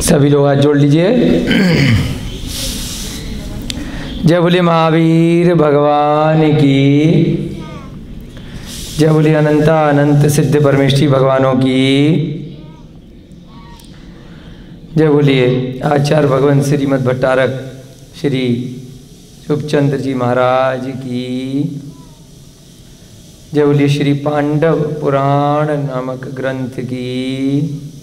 सभी लोग हाथ जोड़ लीजिए। जय बोले महावीर भगवान की, जय बोले अनंता अनंत सिद्ध परमेष्ठी भगवानों की, जय बोलिए आचार्य भगवान श्रीमद् भट्टारक श्री रूपचंद्र जी महाराज की, जय बोलिए श्री पांडव पुराण नामक ग्रंथ की,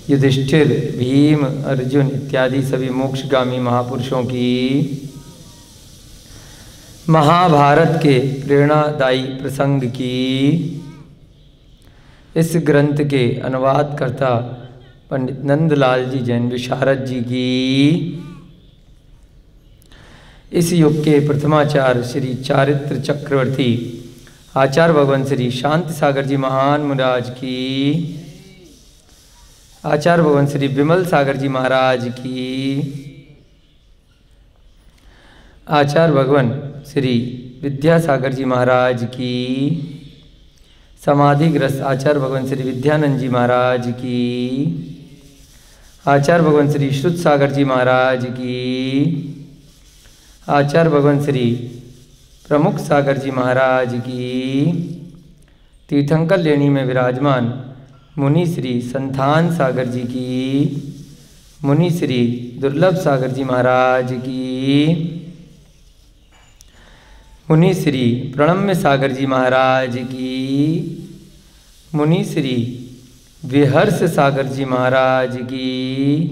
युधिष्ठिर भीम अर्जुन इत्यादि सभी मोक्षगामी महापुरुषों की, महाभारत के प्रेरणादायी प्रसंग की, इस ग्रंथ के अनुवादकर्ता पंडित नंदलाल जी जैन विशारद जी की, इस युग के प्रथमाचार्य श्री चारित्र चक्रवर्ती आचार्य भगवान श्री शांति सागर जी महान मुराज की, आचार्य भगवान श्री विमल सागर जी महाराज की, आचार्य भगवान श्री विद्यासागर जी महाराज की, समाधिग्रस्त आचार्य भगवान श्री विद्यानंद जी महाराज की, आचार्य भगवान श्री श्रुत सागर जी महाराज की, आचार्य भगवान श्री प्रमुख सागर जी महाराज की, तीर्थंकर लेणी में विराजमान मुनि श्री संतान सागर जी की, मुनि श्री दुर्लभ सागर जी महाराज की, मुनि श्री प्रणम्य सागर जी महाराज की, मुनि श्री विहर्ष सागर जी महाराज की,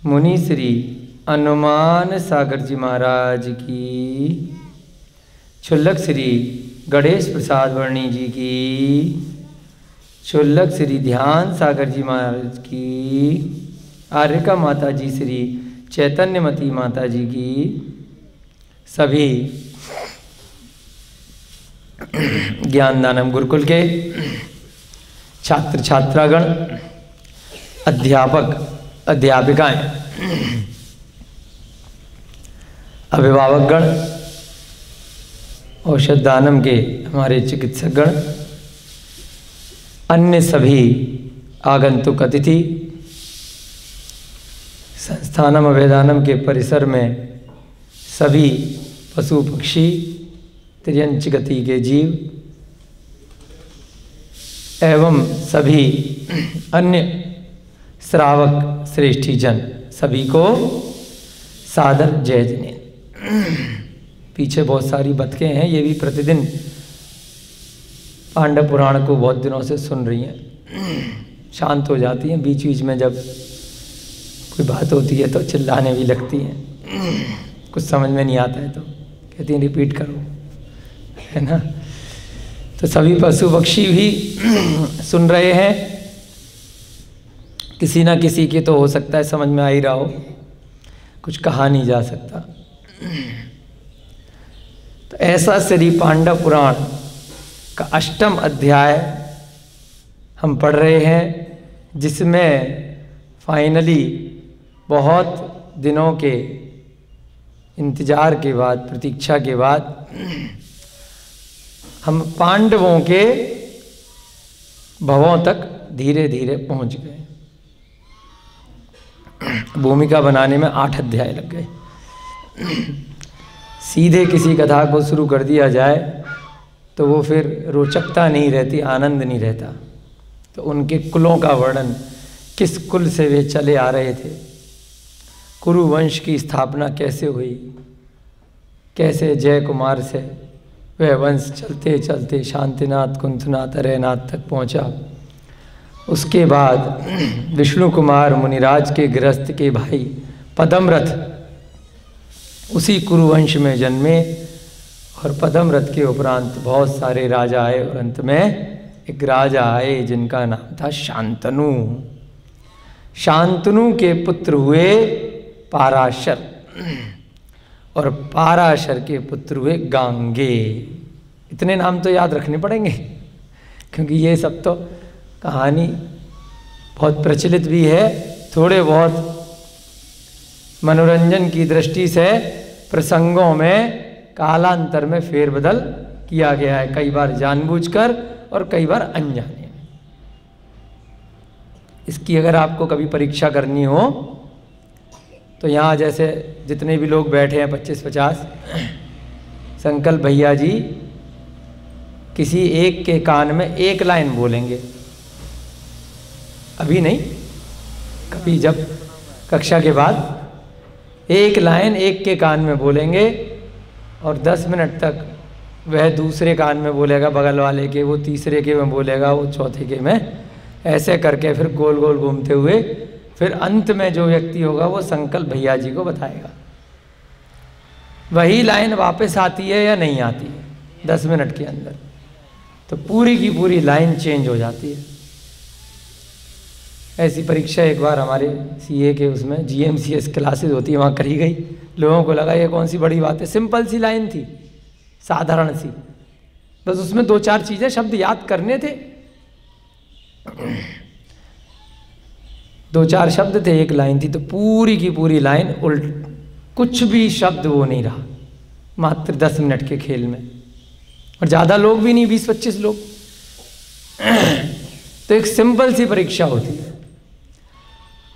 मुनि श्री अनुमान सागर जी महाराज की, क्षुल्लक श्री गणेश प्रसाद वर्णी जी की, क्षुल्लक श्री ध्यान सागर जी महाराज की, आर्यका माता जी श्री चैतन्यमती माता जी की, सभी ज्ञानदानम गुरुकुल के छात्र छात्रागण, अध्यापक अध्यापिकाएं, अभिभावकगण, औषध दानम के हमारे चिकित्सकगण, अन्य सभी आगंतुक अतिथि, संस्थानम अभेदानम के परिसर में सभी पशु पक्षी त्रियंच गति के जीव एवं सभी अन्य श्रावक श्रेष्ठी जन, सभी को सादर जय जने। पीछे बहुत सारी बतखें हैं, ये भी प्रतिदिन पांडव पुराण को बहुत दिनों से सुन रही हैं, शांत हो जाती हैं, बीच बीच में जब कोई बात होती है तो चिल्लाने भी लगती हैं, कुछ समझ में नहीं आता है तो कहती हैं रिपीट करो, है ना। तो सभी पशु पक्षी भी सुन रहे हैं, किसी ना किसी के तो हो सकता है समझ में आ ही रहा हो, कुछ कहा नहीं जा सकता। तो ऐसा श्री पांडव पुराण का अष्टम अध्याय हम पढ़ रहे हैं, जिसमें फाइनली बहुत दिनों के इंतजार के बाद, प्रतीक्षा के बाद हम पांडवों के भवों तक धीरे धीरे पहुंच गए। भूमिका बनाने में 8 अध्याय लग गए। सीधे किसी कथा को शुरू कर दिया जाए तो वो फिर रोचकता नहीं रहती, आनंद नहीं रहता। तो उनके कुलों का वर्णन, किस कुल से वे चले आ रहे थे, कुरु वंश की स्थापना कैसे हुई, कैसे जय कुमार से वह वंश चलते चलते शांतिनाथ कुंथनाथ अरयनाथ तक पहुंचा। उसके बाद विष्णु कुमार मुनिराज के गृहस्थ के भाई पद्मरथ उसी कुरुवंश में जन्मे, और पद्मरथ के उपरांत बहुत सारे राजा आए, और अंत में एक राजा आए जिनका नाम था शांतनु। शांतनु के पुत्र हुए पाराशर, और पाराशर के पुत्र हुए गांगे। इतने नाम तो याद रखने पड़ेंगे, क्योंकि ये सब तो कहानी बहुत प्रचलित भी है, थोड़े बहुत मनोरंजन की दृष्टि से प्रसंगों में कालांतर में फेरबदल किया गया है, कई बार जानबूझकर और कई बार अनजाने में। इसकी अगर आपको कभी परीक्षा करनी हो तो यहाँ जैसे जितने भी लोग बैठे हैं 25-50, संकल्प भैया जी किसी एक के कान में एक लाइन बोलेंगे, अभी नहीं, कभी जब कक्षा के बाद एक लाइन एक के कान में बोलेंगे और 10 मिनट तक वह दूसरे कान में बोलेगा बगल वाले के, वो तीसरे के में बोलेगा, वो चौथे के में, ऐसे करके फिर गोल गोल घूमते हुए फिर अंत में जो व्यक्ति होगा वो संकल्प भैया जी को बताएगा। वही लाइन वापस आती है या नहीं आती है 10 मिनट के अंदर, तो पूरी की पूरी लाइन चेंज हो जाती है। ऐसी परीक्षा एक बार हमारे सीए के उसमें GMCS क्लासेस होती है वहाँ करी गई। लोगों को लगा ये कौन सी बड़ी बात है, सिंपल सी लाइन थी, साधारण सी, बस उसमें 2-4 चीज़ें शब्द याद करने थे, 2-4 शब्द थे, एक लाइन थी, तो पूरी की पूरी लाइन उल्ट, कुछ भी शब्द वो नहीं रहा मात्र 10 मिनट के खेल में, और ज़्यादा लोग भी नहीं, 20-25 लोग। तो एक सिंपल सी परीक्षा होती है।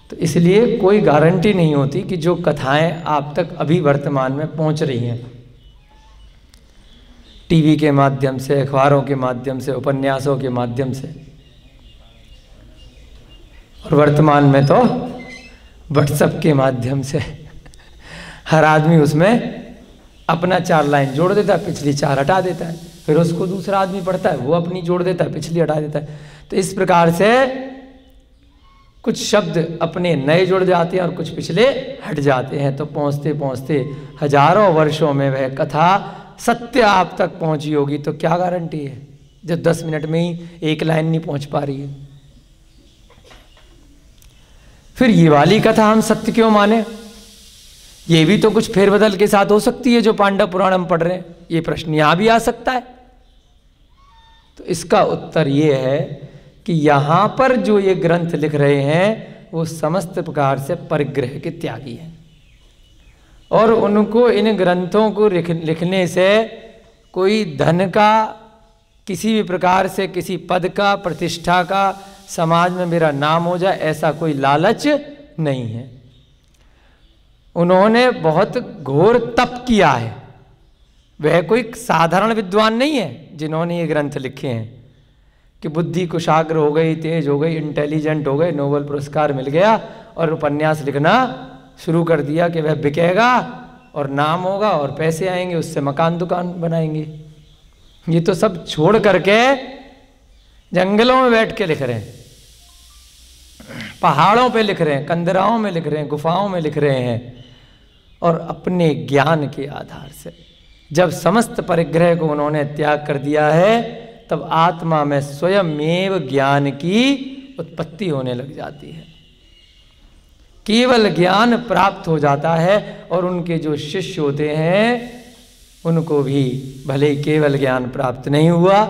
तो इसलिए कोई गारंटी नहीं होती कि जो कथाएं आप तक अभी वर्तमान में पहुंच रही हैं, टीवी के माध्यम से, अखबारों के माध्यम से, उपन्यासों के माध्यम से, और वर्तमान में तो व्हाट्सएप के माध्यम से हर आदमी उसमें अपना 4 लाइन जोड़ देता है, पिछली 4 हटा देता है, फिर उसको दूसरा आदमी पढ़ता है, वो अपनी जोड़ देता है, पिछली हटा देता है। तो इस प्रकार से कुछ शब्द अपने नए जुड़ जाते हैं और कुछ पिछले हट जाते हैं। तो पहुँचते पहुँचते हजारों वर्षों में वह कथा सत्य आप तक पहुँची होगी, तो क्या गारंटी है जब 10 मिनट में ही एक लाइन नहीं पहुँच पा रही है। फिर ये वाली कथा हम सत्य क्यों माने? ये भी तो कुछ फेरबदल के साथ हो सकती है जो पांडव पुराण हम पढ़ रहे हैं, ये प्रश्न यहाँ भी आ सकता है। तो इसका उत्तर ये है कि यहाँ पर जो ये ग्रंथ लिख रहे हैं वो समस्त प्रकार से परिग्रह के त्यागी हैं, और उनको इन ग्रंथों को लिखने से कोई धन का, किसी भी प्रकार से किसी पद का, प्रतिष्ठा का, समाज में मेरा नाम हो जाए, ऐसा कोई लालच नहीं है। उन्होंने बहुत घोर तप किया है, वह कोई साधारण विद्वान नहीं है जिन्होंने ये ग्रंथ लिखे हैं कि बुद्धि कुशाग्र हो गई, तेज हो गई, इंटेलिजेंट हो गए, नोबेल पुरस्कार मिल गया और उपन्यास लिखना शुरू कर दिया कि वह बिकेगा और नाम होगा और पैसे आएंगे, उससे मकान दुकान बनाएंगे। ये तो सब छोड़ करके जंगलों में बैठ के लिख रहे हैं, पहाड़ों पे लिख रहे हैं, कंदराओं में लिख रहे हैं, गुफाओं में लिख रहे हैं, और अपने ज्ञान के आधार से जब समस्त परिग्रह को उन्होंने त्याग कर दिया है तब आत्मा में स्वयमेव ज्ञान की उत्पत्ति होने लग जाती है, केवल ज्ञान प्राप्त हो जाता है। और उनके जो शिष्य होते हैं उनको भी भले ही केवल ज्ञान प्राप्त नहीं हुआ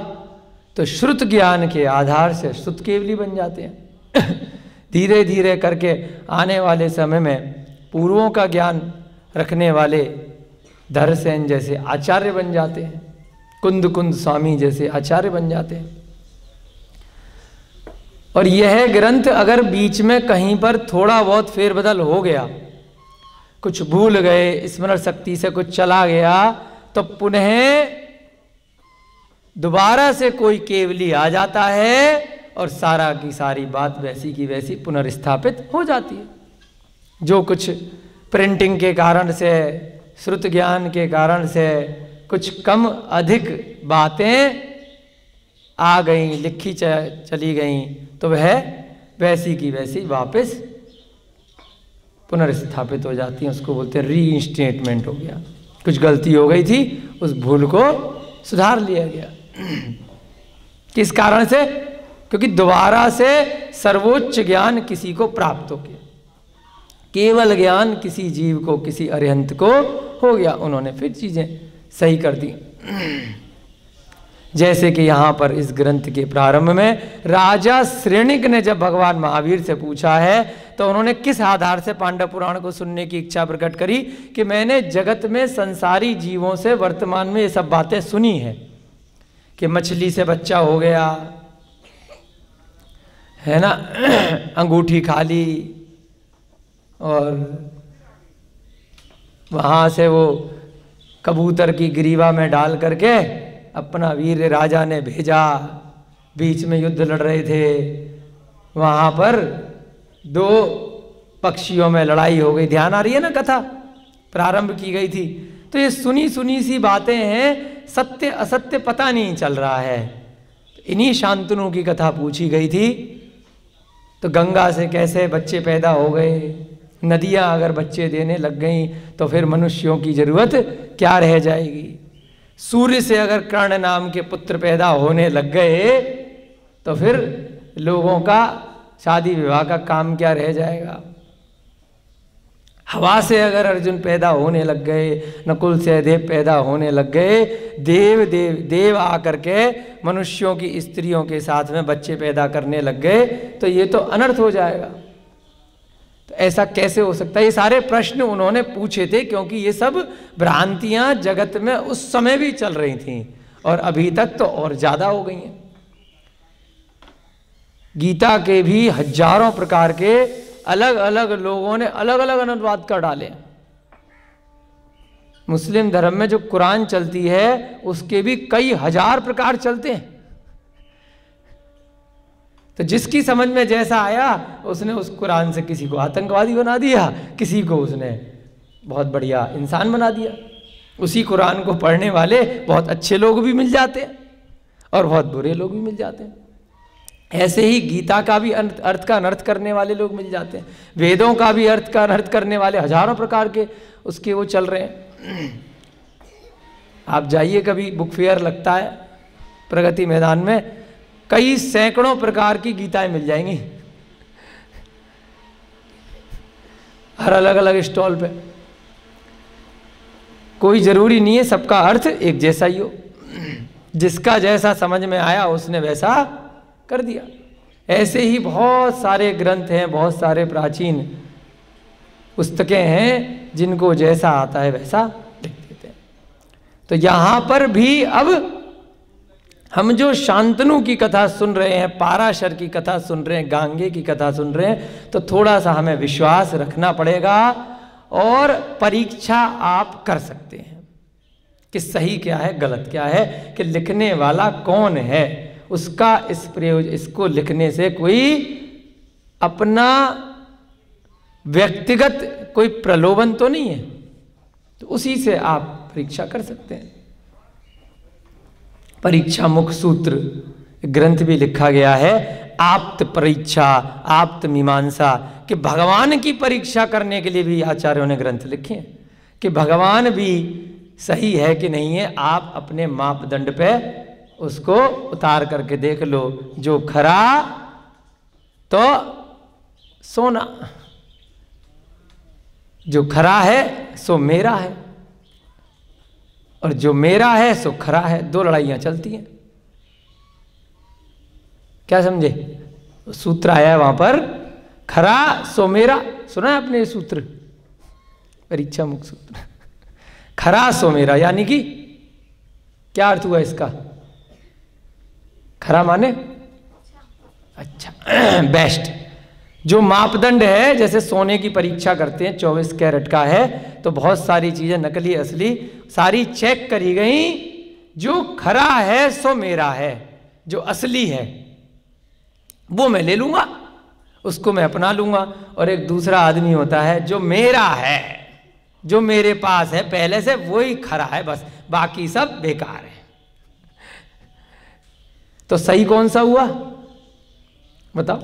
तो श्रुत ज्ञान के आधार से श्रुत केवली बन जाते हैं। धीरे धीरे करके आने वाले समय में पूर्वों का ज्ञान रखने वाले धरसेन जैसे आचार्य बन जाते हैं, कुंद कुंद स्वामी जैसे आचार्य बन जाते हैं। और यह ग्रंथ अगर बीच में कहीं पर थोड़ा बहुत फेरबदल हो गया, कुछ भूल गए, स्मरण शक्ति से कुछ चला गया, तो पुनः दोबारा से कोई केवली आ जाता है और सारा की सारी बात वैसी की वैसी पुनर्स्थापित हो जाती है। जो कुछ प्रिंटिंग के कारण से, श्रुत ज्ञान के कारण से कुछ कम अधिक बातें आ गई, लिखी चली गई, तो वह वैसी की वैसी वापस पुनर्स्थापित हो जाती हैं। उसको बोलते हैं रीइंस्टेटमेंट हो गया, कुछ गलती हो गई थी, उस भूल को सुधार लिया गया। किस कारण से? क्योंकि दोबारा से सर्वोच्च ज्ञान किसी को प्राप्त हो गया, केवल ज्ञान किसी जीव को, किसी अरिहंत को हो गया, उन्होंने फिर चीजें सही कर दी। जैसे कि यहाँ पर इस ग्रंथ के प्रारंभ में राजा श्रेणिक ने जब भगवान महावीर से पूछा है तो उन्होंने किस आधार से पांडव पुराण को सुनने की इच्छा प्रकट करी कि मैंने जगत में संसारी जीवों से वर्तमान में ये सब बातें सुनी है कि मछली से बच्चा हो गया है ना, अंगूठी खा ली और वहाँ से वो कबूतर की ग्रीवा में डाल करके अपना वीर राजा ने भेजा। बीच में युद्ध लड़ रहे थे, वहाँ पर दो पक्षियों में लड़ाई हो गई। ध्यान आ रही है ना, कथा प्रारंभ की गई थी। तो ये सुनी सुनी सी बातें हैं, सत्य असत्य पता नहीं चल रहा है। इन्हीं शांतनु की कथा पूछी गई थी। तो गंगा से कैसे बच्चे पैदा हो गए, नदियाँ अगर बच्चे देने लग गई तो फिर मनुष्यों की जरूरत क्या रह जाएगी। सूर्य से अगर कर्ण नाम के पुत्र पैदा होने लग गए तो फिर लोगों का शादी विवाह का काम क्या रह जाएगा। हवा से अगर अर्जुन पैदा होने लग गए, नकुल से देव पैदा होने लग गए, देव आकर के मनुष्यों की स्त्रियों के साथ में बच्चे पैदा करने लग गए, तो ये तो अनर्थ हो जाएगा। तो ऐसा कैसे हो सकता है। ये सारे प्रश्न उन्होंने पूछे थे, क्योंकि ये सब भ्रांतियां जगत में उस समय भी चल रही थीं और अभी तक तो और ज्यादा हो गई हैं। गीता के भी हजारों प्रकार के अलग अलग लोगों ने अलग अलग अनुवाद कर डाले। मुस्लिम धर्म में जो कुरान चलती है उसके भी कई हजार प्रकार चलते हैं। तो जिसकी समझ में जैसा आया उसने उस कुरान से किसी को आतंकवादी बना दिया, किसी को उसने बहुत बढ़िया इंसान बना दिया। उसी कुरान को पढ़ने वाले बहुत अच्छे लोग भी मिल जाते हैं और बहुत बुरे लोग भी मिल जाते हैं। ऐसे ही गीता का भी अर्थ का अनर्थ करने वाले लोग मिल जाते हैं। वेदों का भी अर्थ का अनर्थ करने वाले हजारों प्रकार के उसके वो चल रहे हैं। आप जाइए, कभी बुक फेयर लगता है प्रगति मैदान में, कई सैकड़ों प्रकार की गीताएं मिल जाएंगी हर अलग अलग स्टॉल पे। कोई जरूरी नहीं है सबका अर्थ एक जैसा ही हो, जिसका जैसा समझ में आया उसने वैसा कर दिया। ऐसे ही बहुत सारे ग्रंथ हैं, बहुत सारे प्राचीन पुस्तकें हैं, जिनको जैसा आता है वैसा लिख देते हैं। तो यहां पर भी अब हम जो शांतनु की कथा सुन रहे हैं, पाराशर की कथा सुन रहे हैं, गांगे की कथा सुन रहे हैं, तो थोड़ा सा हमें विश्वास रखना पड़ेगा और परीक्षा आप कर सकते हैं कि सही क्या है गलत क्या है, कि लिखने वाला कौन है। उसका इसको लिखने से कोई अपना व्यक्तिगत कोई प्रलोभन तो नहीं है, तो उसी से आप परीक्षा कर सकते हैं। परीक्षा मुख सूत्र ग्रंथ भी लिखा गया है, आप्त परीक्षा आप्त मीमांसा, कि भगवान की परीक्षा करने के लिए भी आचार्यों ने ग्रंथ लिखे हैं कि भगवान भी सही है कि नहीं है। आप अपने मापदंड पे उसको उतार करके देख लो, जो खरा तो सोना, जो खरा है सो मेरा है और जो मेरा है सो खरा है। दो लड़ाइयां चलती हैं, क्या समझे। सूत्र आया है वहां पर, खरा सो मेरा। सुना है आपने ये सूत्र, परीक्षा मुख सूत्र, खरा सो मेरा, यानी कि क्या अर्थ हुआ इसका। खरा माने अच्छा, बेस्ट। जो मापदंड है, जैसे सोने की परीक्षा करते हैं, 24 कैरेट का है तो बहुत सारी चीजें नकली असली सारी चेक करी गई। जो खरा है सो मेरा है, जो असली है वो मैं ले लूंगा, उसको मैं अपना लूंगा। और एक दूसरा आदमी होता है जो मेरा है, जो मेरे पास है पहले से, वही खरा है, बस बाकी सब बेकार है। तो सही कौन सा हुआ बताओ,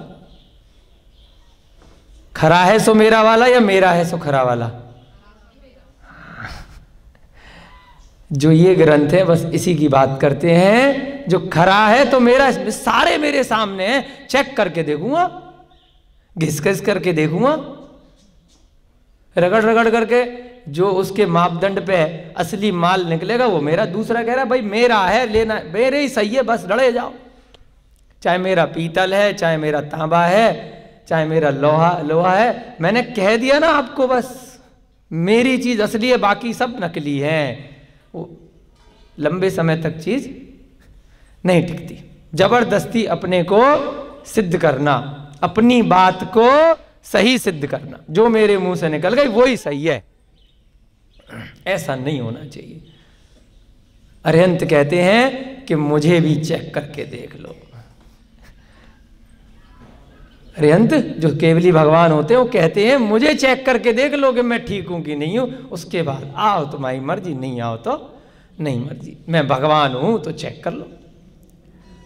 खरा है सो मेरा वाला या मेरा है सो खरा वाला। जो ये ग्रंथ है बस इसी की बात करते हैं। जो खरा है तो मेरा, सारे मेरे सामने है, चेक करके देखूंगा, घिस घिस करके देखूंगा, रगड़ रगड़ करके जो उसके मापदंड पे असली माल निकलेगा वो मेरा। दूसरा कह रहा भाई मेरा है, लेना मेरे ही सही है, बस लड़े जाओ, चाहे मेरा पीतल है, चाहे मेरा तांबा है, चाहे मेरा लोहा है। मैंने कह दिया ना आपको, बस मेरी चीज असली है, बाकी सब नकली है। वो लंबे समय तक चीज नहीं टिकती। जबरदस्ती अपने को सिद्ध करना, अपनी बात को सही सिद्ध करना, जो मेरे मुंह से निकल गई वो ही सही है, ऐसा नहीं होना चाहिए। अरिहंत कहते हैं कि मुझे भी चेक करके देख लो। अरिहंत जो केवली भगवान होते हैं वो कहते हैं मुझे चेक करके देख लो कि मैं ठीक हूं कि नहीं हूं, उसके बाद आओ तुम्हारी मर्जी, नहीं आओ तो नहीं मर्जी, मैं भगवान हूं तो चेक कर लो।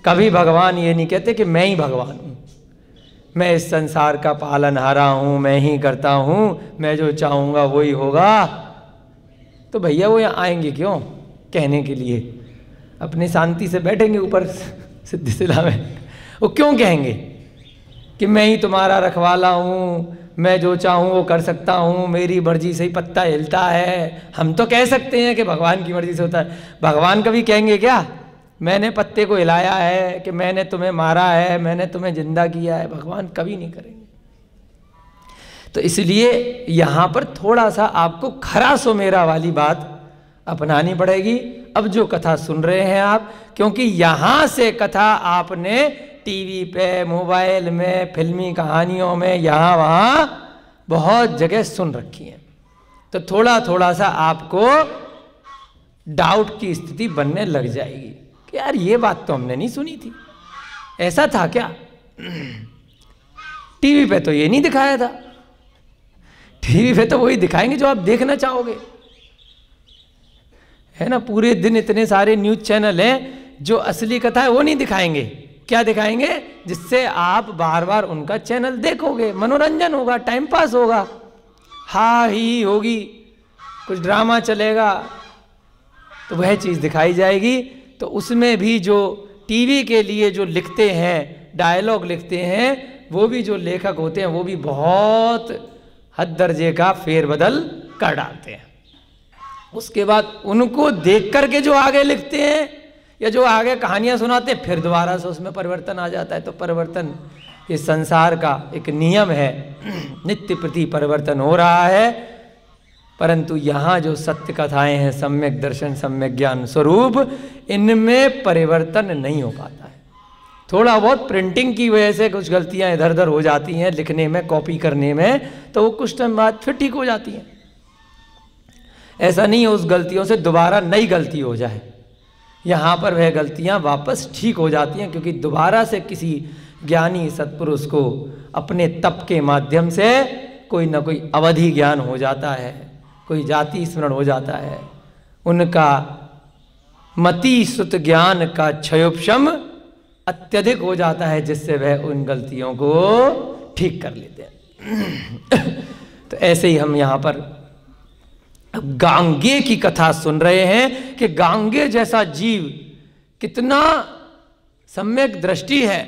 कभी भगवान ये नहीं कहते कि मैं ही भगवान हूं, मैं इस संसार का पालनहारा हूं, मैं ही करता हूं, मैं जो चाहूंगा वही होगा। तो भैया वो यहाँ आएंगे क्यों कहने के लिए? अपनी शांति से बैठेंगे ऊपर सिद्धिशिला में, वो क्यों कहेंगे कि मैं ही तुम्हारा रखवाला हूँ, मैं जो चाहूँ वो कर सकता हूँ, मेरी मर्जी से ही पत्ता हिलता है। हम तो कह सकते हैं कि भगवान की मर्जी से होता है, भगवान कभी कहेंगे क्या मैंने पत्ते को हिलाया है, कि मैंने तुम्हें मारा है, मैंने तुम्हें जिंदा किया है? भगवान कभी नहीं करेंगे। तो इसलिए यहाँ पर थोड़ा सा आपको खरा सो मेरा वाली बात अपनानी पड़ेगी। अब जो कथा सुन रहे हैं आप, क्योंकि यहाँ से कथा आपने टीवी पे, मोबाइल में, फिल्मी कहानियों में, यहाँ वहाँ बहुत जगह सुन रखी है, तो थोड़ा थोड़ा सा आपको डाउट की स्थिति बनने लग जाएगी कि यार ये बात तो हमने नहीं सुनी थी, ऐसा था क्या? टीवी पे तो ये नहीं दिखाया था, टीवी पे तो वही दिखाएंगे जो आप देखना चाहोगे, है ना। पूरे दिन इतने सारे न्यूज चैनल हैं, जो असली कथा है वो नहीं दिखाएंगे। क्या दिखाएंगे? जिससे आप बार बार उनका चैनल देखोगे, मनोरंजन होगा, टाइम पास होगा, हा ही होगी, कुछ ड्रामा चलेगा, तो वह चीज़ दिखाई जाएगी। तो उसमें भी जो टीवी के लिए जो लिखते हैं, डायलॉग लिखते हैं, वो भी जो लेखक होते हैं वो भी बहुत हद दर्जे का फेरबदल कर डालते हैं। उसके बाद उनको देख करके जो आगे लिखते हैं या जो आगे कहानियां सुनाते हैं, फिर दोबारा से उसमें परिवर्तन आ जाता है। तो परिवर्तन ये संसार का एक नियम है, नित्य प्रति परिवर्तन हो रहा है। परंतु यहाँ जो सत्य कथाएं हैं, सम्यक दर्शन, सम्यक ज्ञान स्वरूप, इनमें परिवर्तन नहीं हो पाता है। थोड़ा बहुत प्रिंटिंग की वजह से कुछ गलतियां इधर उधर हो जाती हैं, लिखने में, कॉपी करने में, तो वो कुछ टाइम बाद फिर ठीक हो जाती हैं। ऐसा नहीं है उस गलतियों से दोबारा नई गलती हो जाए, यहाँ पर वह गलतियाँ वापस ठीक हो जाती हैं, क्योंकि दोबारा से किसी ज्ञानी सत्पुरुष को अपने तप के माध्यम से कोई ना कोई अवधि ज्ञान हो जाता है, कोई जाति स्मरण हो जाता है, उनका मति सुत ज्ञान का क्षयोपशम अत्यधिक हो जाता है, जिससे वह उन गलतियों को ठीक कर लेते हैं। तो ऐसे ही हम यहाँ पर गांगे की कथा सुन रहे हैं कि गांगे जैसा जीव कितना सम्यक दृष्टि है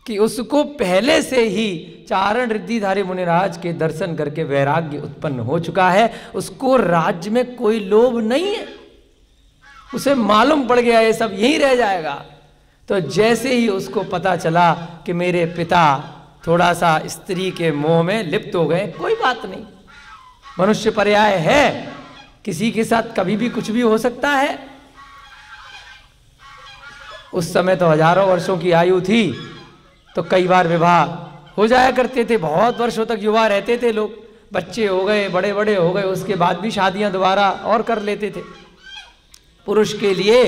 कि उसको पहले से ही चारण रिद्धिधारी मुनिराज के दर्शन करके वैराग्य उत्पन्न हो चुका है। उसको राज्य में कोई लोभ नहीं है, उसे मालूम पड़ गया ये सब यहीं रह जाएगा। तो जैसे ही उसको पता चला कि मेरे पिता थोड़ा सा स्त्री के मोह में लिप्त हो गए, कोई बात नहीं, मनुष्य पर्याय है, किसी के साथ कभी भी कुछ भी हो सकता है। उस समय तो हजारों वर्षों की आयु थी, तो कई बार विवाह हो जाया करते थे, बहुत वर्षों तक युवा रहते थे लोग, बच्चे हो गए, बड़े बड़े हो गए, उसके बाद भी शादियां दोबारा और कर लेते थे। पुरुष के लिए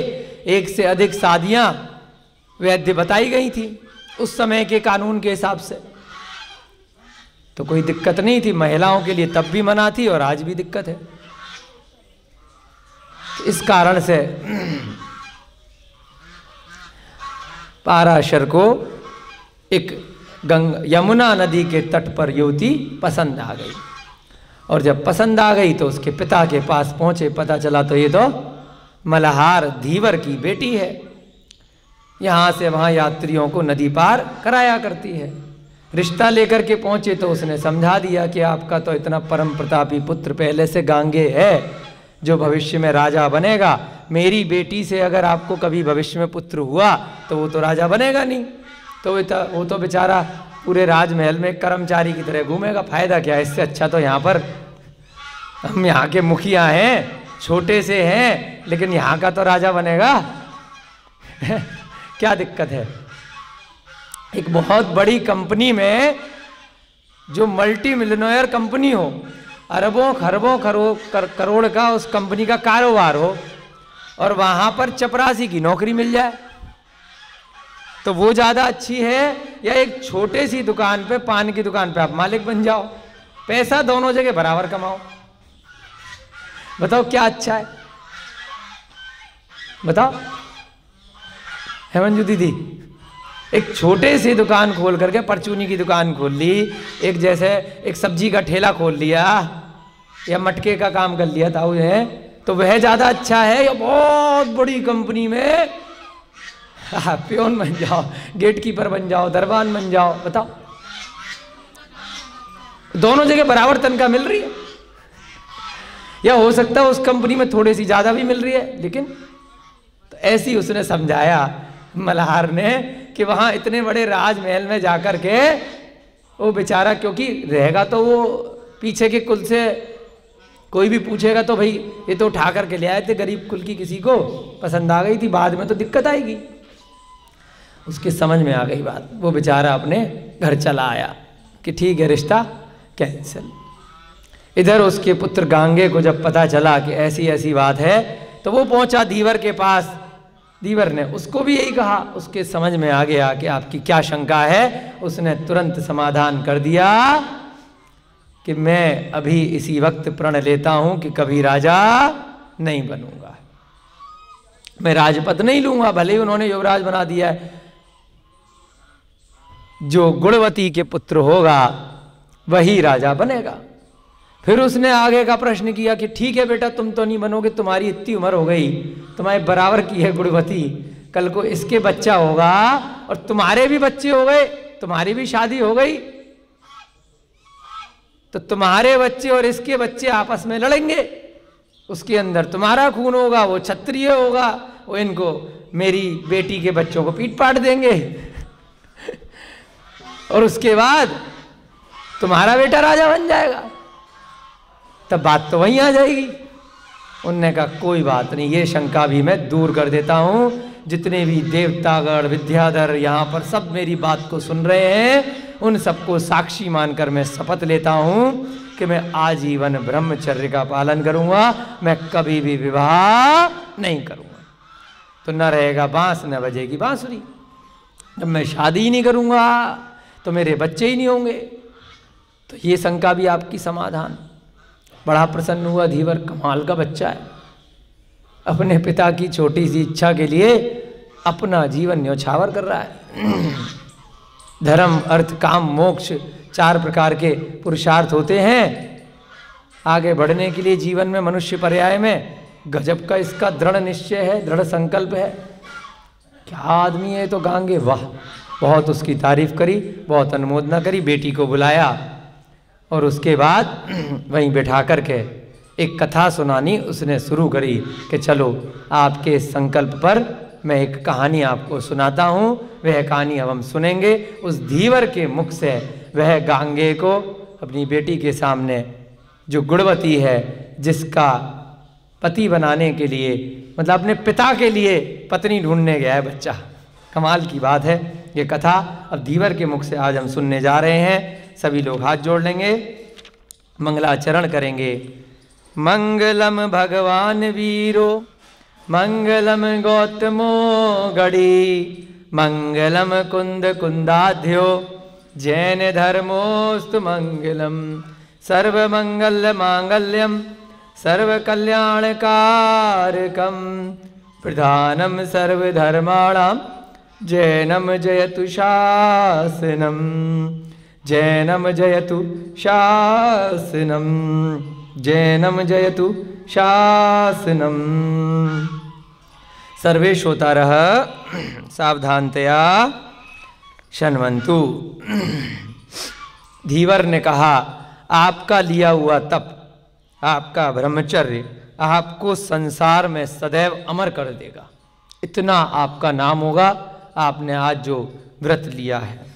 एक से अधिक शादियां वैध बताई गई थी उस समय के कानून के हिसाब से, तो कोई दिक्कत नहीं थी। महिलाओं के लिए तब भी मना थी और आज भी दिक्कत है। इस कारण से पाराशर को एक यमुना नदी के तट पर युवती पसंद आ गई, और जब पसंद आ गई तो उसके पिता के पास पहुंचे, पता चला तो ये तो मल्हार धीवर की बेटी है, यहाँ से वहाँ यात्रियों को नदी पार कराया करती है। रिश्ता लेकर के पहुँचे तो उसने समझा दिया कि आपका तो इतना परम प्रतापी पुत्र पहले से गांगे है जो भविष्य में राजा बनेगा, मेरी बेटी से अगर आपको कभी भविष्य में पुत्र हुआ तो वो तो राजा बनेगा नहीं, तो वो तो बेचारा पूरे राजमहल में कर्मचारी की तरह घूमेगा, फायदा क्या है? इससे अच्छा तो यहाँ पर हम यहाँ के मुखिया हैं, छोटे से हैं, लेकिन यहाँ का तो राजा बनेगा। क्या दिक्कत है? एक बहुत बड़ी कंपनी में, जो मल्टी मिलियनेयर कंपनी हो, अरबों खरबों करोड़ का उस कंपनी का कारोबार हो, और वहां पर चपरासी की नौकरी मिल जाए, तो वो ज्यादा अच्छी है या एक छोटे सी दुकान पे, पान की दुकान पे आप मालिक बन जाओ, पैसा दोनों जगह बराबर कमाओ? बताओ क्या अच्छा है? बताओ हेमंजू दीदी, एक छोटे सी दुकान खोल करके, परचूनी की दुकान खोल ली, एक जैसे एक सब्जी का ठेला खोल लिया या मटके का काम कर लिया ताऊ है, तो वह ज्यादा अच्छा है या बहुत बड़ी कंपनी में पियोन बन जाओ, गेट कीपर बन जाओ, दरबान बन जाओ? बताओ, दोनों जगह बराबर तनख्वाह मिल रही है, या हो सकता है उस कंपनी में थोड़ी सी ज्यादा भी मिल रही है, लेकिन तो ऐसी उसने समझाया मल्हार ने कि वहां इतने बड़े राजमहल में जाकर के वो बेचारा, क्योंकि रहेगा तो वो पीछे के कुल से, कोई भी पूछेगा तो भाई ये तो उठा करके ले आए थे गरीब कुल की, किसी को पसंद आ गई थी, बाद में तो दिक्कत आएगी। उसके समझ में आ गई बात, वो बेचारा अपने घर चला आया कि ठीक है रिश्ता कैंसिल। इधर उसके पुत्र गांगे को जब पता चला कि ऐसी ऐसी बात है, तो वो पहुंचा धीवर के पास। धीवर ने उसको भी यही कहा, उसके समझ में आ गया कि आपकी क्या शंका है। उसने तुरंत समाधान कर दिया कि मैं अभी इसी वक्त प्रण लेता हूं कि कभी राजा नहीं बनूंगा, मैं राजपद नहीं लूंगा, भले ही उन्होंने युवराज बना दिया है। जो गुणवती के पुत्र होगा वही राजा बनेगा। फिर उसने आगे का प्रश्न किया कि ठीक है बेटा, तुम तो नहीं बनोगे, तुम्हारी इतनी उम्र हो गई, तुम्हारे बराबर की है गुणवती, कल को इसके बच्चा होगा और तुम्हारे भी बच्चे हो गए, तुम्हारी भी शादी हो गई, तो तुम्हारे बच्चे और इसके बच्चे आपस में लड़ेंगे, उसके अंदर तुम्हारा खून होगा, वो क्षत्रिय होगा, वो इनको मेरी बेटी के बच्चों को पीट पाट देंगे और उसके बाद तुम्हारा बेटा राजा बन जाएगा, तब बात तो वहीं आ जाएगी। उनने कहा कोई बात नहीं, ये शंका भी मैं दूर कर देता हूं। जितने भी देवतागण विद्याधर यहाँ पर सब मेरी बात को सुन रहे हैं, उन सबको साक्षी मानकर मैं शपथ लेता हूं कि मैं आजीवन ब्रह्मचर्य का पालन करूंगा, मैं कभी भी विवाह नहीं करूंगा। तो न रहेगा बांस न बजेगी बांसुरी, जब मैं शादी ही नहीं करूंगा तो मेरे बच्चे ही नहीं होंगे। तो ये शंका भी आपकी समाधान। बड़ा प्रसन्न हुआ धीवर, कमाल का बच्चा है, अपने पिता की छोटी सी इच्छा के लिए अपना जीवन न्यौछावर कर रहा है। धर्म अर्थ काम मोक्ष 4 प्रकार के पुरुषार्थ होते हैं आगे बढ़ने के लिए जीवन में। मनुष्य पर्याय में गजब का इसका दृढ़ निश्चय है, दृढ़ संकल्प है। क्या आदमी है तो गांगे, वाह। बहुत उसकी तारीफ करी, बहुत अनुमोदना करी, बेटी को बुलाया और उसके बाद वहीं बैठा करके एक कथा सुनानी उसने शुरू करी कि चलो आपके संकल्प पर मैं एक कहानी आपको सुनाता हूँ। वह कहानी अब हम सुनेंगे उस धीवर के मुख से। वह गांगे को अपनी बेटी के सामने, जो गुणवती है, जिसका पति बनाने के लिए, मतलब अपने पिता के लिए पत्नी ढूंढने गया है बच्चा। कमाल की बात है ये कथा। अब धीवर के मुख से आज हम सुनने जा रहे हैं। सभी लोग हाथ जोड़ लेंगे, मंगलाचरण करेंगे। मंगलम भगवान वीरो, मंगलम गौतमो गढ़ी, मंगलम कुंद कुंदाध्यो, जैन धर्मोस्तु मंगलम। सर्वमंगल मांगल्यम सर्वकल्याणकारकम, प्रधानम सर्वधर्माणाम जैनम जयतु शासनम, जैनम जयतु शासनम, जैनम जयतु शासनम। सर्वे श्रोतारः सावधानतया शृण्वन्तु। धीवर ने कहा आपका लिया हुआ तप, आपका ब्रह्मचर्य आपको संसार में सदैव अमर कर देगा। इतना आपका नाम होगा, आपने आज जो व्रत लिया है।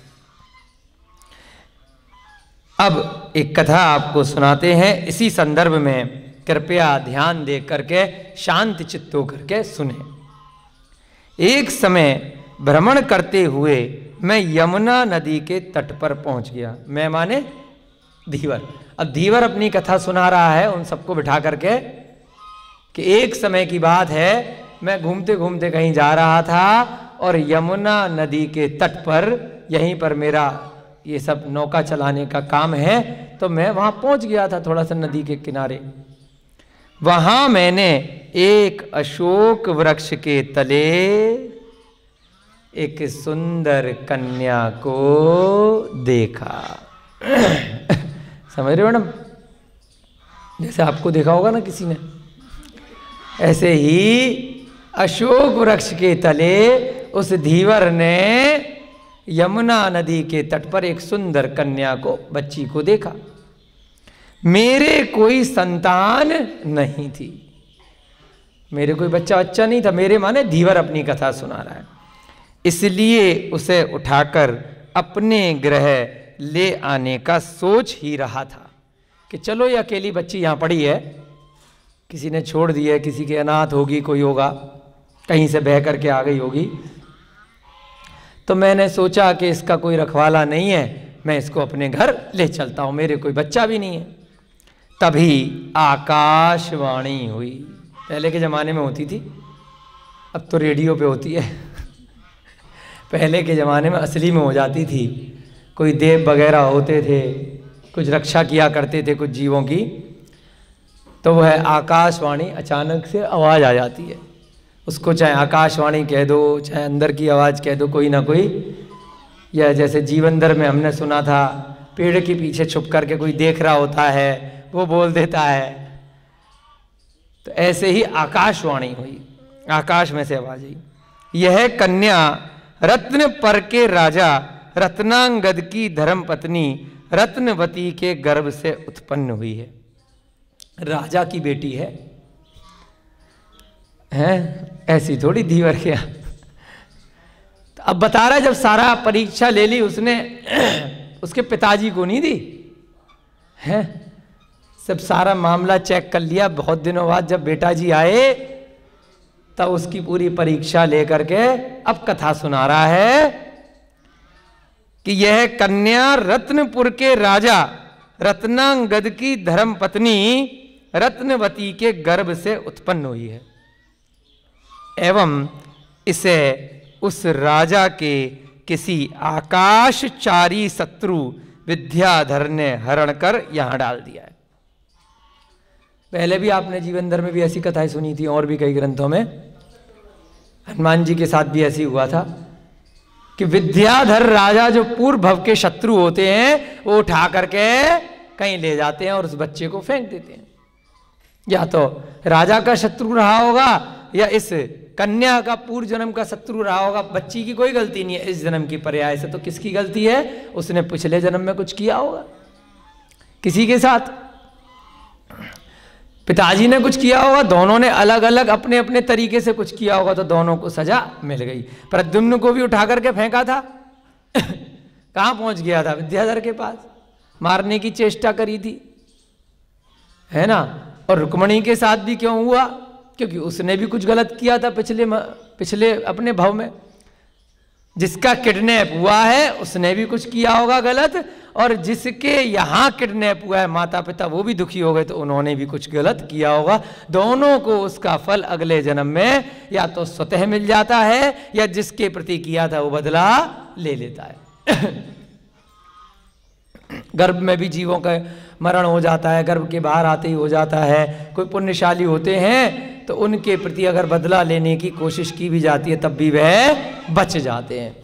अब एक कथा आपको सुनाते हैं, इसी संदर्भ में कृपया ध्यान दे करके शांत चित्त होकर के सुने। एक समय भ्रमण करते हुए मैं यमुना नदी के तट पर पहुंच गया। मैं माने धीवर। अब धीवर अपनी कथा सुना रहा है उन सबको बिठा करके कि एक समय की बात है, मैं घूमते घूमते कहीं जा रहा था और यमुना नदी के तट पर, यहीं पर मेरा ये सब नौका चलाने का काम है, तो मैं वहाँ पहुँच गया था थोड़ा सा नदी के किनारे। वहाँ मैंने एक अशोक वृक्ष के तले एक सुंदर कन्या को देखा। समझ रहे हो मैडम? जैसे आपको देखा होगा ना किसी ने, ऐसे ही अशोक वृक्ष के तले उस धीवर ने यमुना नदी के तट पर एक सुंदर कन्या को, बच्ची को देखा। मेरे कोई संतान नहीं थी, मेरे कोई बच्चा नहीं था। मेरे माने धीवर अपनी कथा सुना रहा है। इसलिए उसे उठाकर अपने गृह ले आने का सोच ही रहा था कि चलो ये अकेली बच्ची यहाँ पड़ी है, किसी ने छोड़ दी है, किसी के अनाथ होगी, कोई होगा, कहीं से बह करके आ गई होगी। तो मैंने सोचा कि इसका कोई रखवाला नहीं है, मैं इसको अपने घर ले चलता हूँ, मेरे कोई बच्चा भी नहीं है। तभी आकाशवाणी हुई। पहले के ज़माने में होती थी, अब तो रेडियो पे होती है। पहले के ज़माने में असली में हो जाती थी। कोई देव वगैरह होते थे, कुछ रक्षा किया करते थे कुछ जीवों की, तो वह आकाशवाणी अचानक से आवाज़ आ जाती है। उसको चाहे आकाशवाणी कह दो, चाहे अंदर की आवाज़ कह दो, कोई ना कोई, या जैसे जीवंदर में हमने सुना था, पेड़ के पीछे छुप करके कोई देख रहा होता है, वो बोल देता है। तो ऐसे ही आकाशवाणी हुई, आकाश में से आवाज़ आई। यह कन्या रत्न पर के राजा रत्नांगद की धर्मपत्नी रत्नवती के गर्भ से उत्पन्न हुई है। राजा की बेटी है, हैं? ऐसी थोड़ी धीवर क्या। तो अब बता रहा है, जब सारा परीक्षा ले ली उसने, उसके पिताजी को नहीं दी है, सब सारा मामला चेक कर लिया। बहुत दिनों बाद जब बेटा जी आए तब उसकी पूरी परीक्षा लेकर के अब कथा सुना रहा है कि यह कन्या रत्नपुर के राजा रत्नांगद की धर्मपत्नी रत्नवती के गर्भ से उत्पन्न हुई है एवं इसे उस राजा के किसी आकाशचारी शत्रु विद्याधर ने हरण कर यहां डाल दिया है। पहले भी आपने जीवनधर में भी ऐसी कथाएं सुनी थी, और भी कई ग्रंथों में। हनुमान जी के साथ भी ऐसी हुआ था कि विद्याधर राजा जो पूर्व भव के शत्रु होते हैं, वो उठा करके कहीं ले जाते हैं और उस बच्चे को फेंक देते हैं। या तो राजा का शत्रु रहा होगा या इस कन्या का पूर्व जन्म का शत्रु रहा होगा। बच्ची की कोई गलती नहीं है इस जन्म की पर्याय से, तो किसकी गलती है? उसने पिछले जन्म में कुछ किया होगा किसी के साथ, पिताजी ने कुछ किया होगा, दोनों ने अलग अलग अपने अपने तरीके से कुछ किया होगा, तो दोनों को सजा मिल गई। प्रद्युम्न को भी उठा करके फेंका था कहाँ पहुंच गया था? विद्याधर के पास, मारने की चेष्टा करी थी, है ना। और रुक्मणी के साथ भी क्यों हुआ? क्योंकि उसने भी कुछ गलत किया था पिछले अपने भव में। जिसका किडनैप हुआ है उसने भी कुछ किया होगा गलत, और जिसके यहाँ किडनैप हुआ है माता पिता, वो भी दुखी हो गए, तो उन्होंने भी कुछ गलत किया होगा। दोनों को उसका फल अगले जन्म में या तो स्वतः मिल जाता है, या जिसके प्रति किया था वो बदला ले लेता है। गर्भ में भी जीवों का मरण हो जाता है, गर्भ के बाहर आते ही हो जाता है। कोई पुण्यशाली होते हैं तो उनके प्रति अगर बदला लेने की कोशिश की भी जाती है, तब भी वह बच जाते हैं,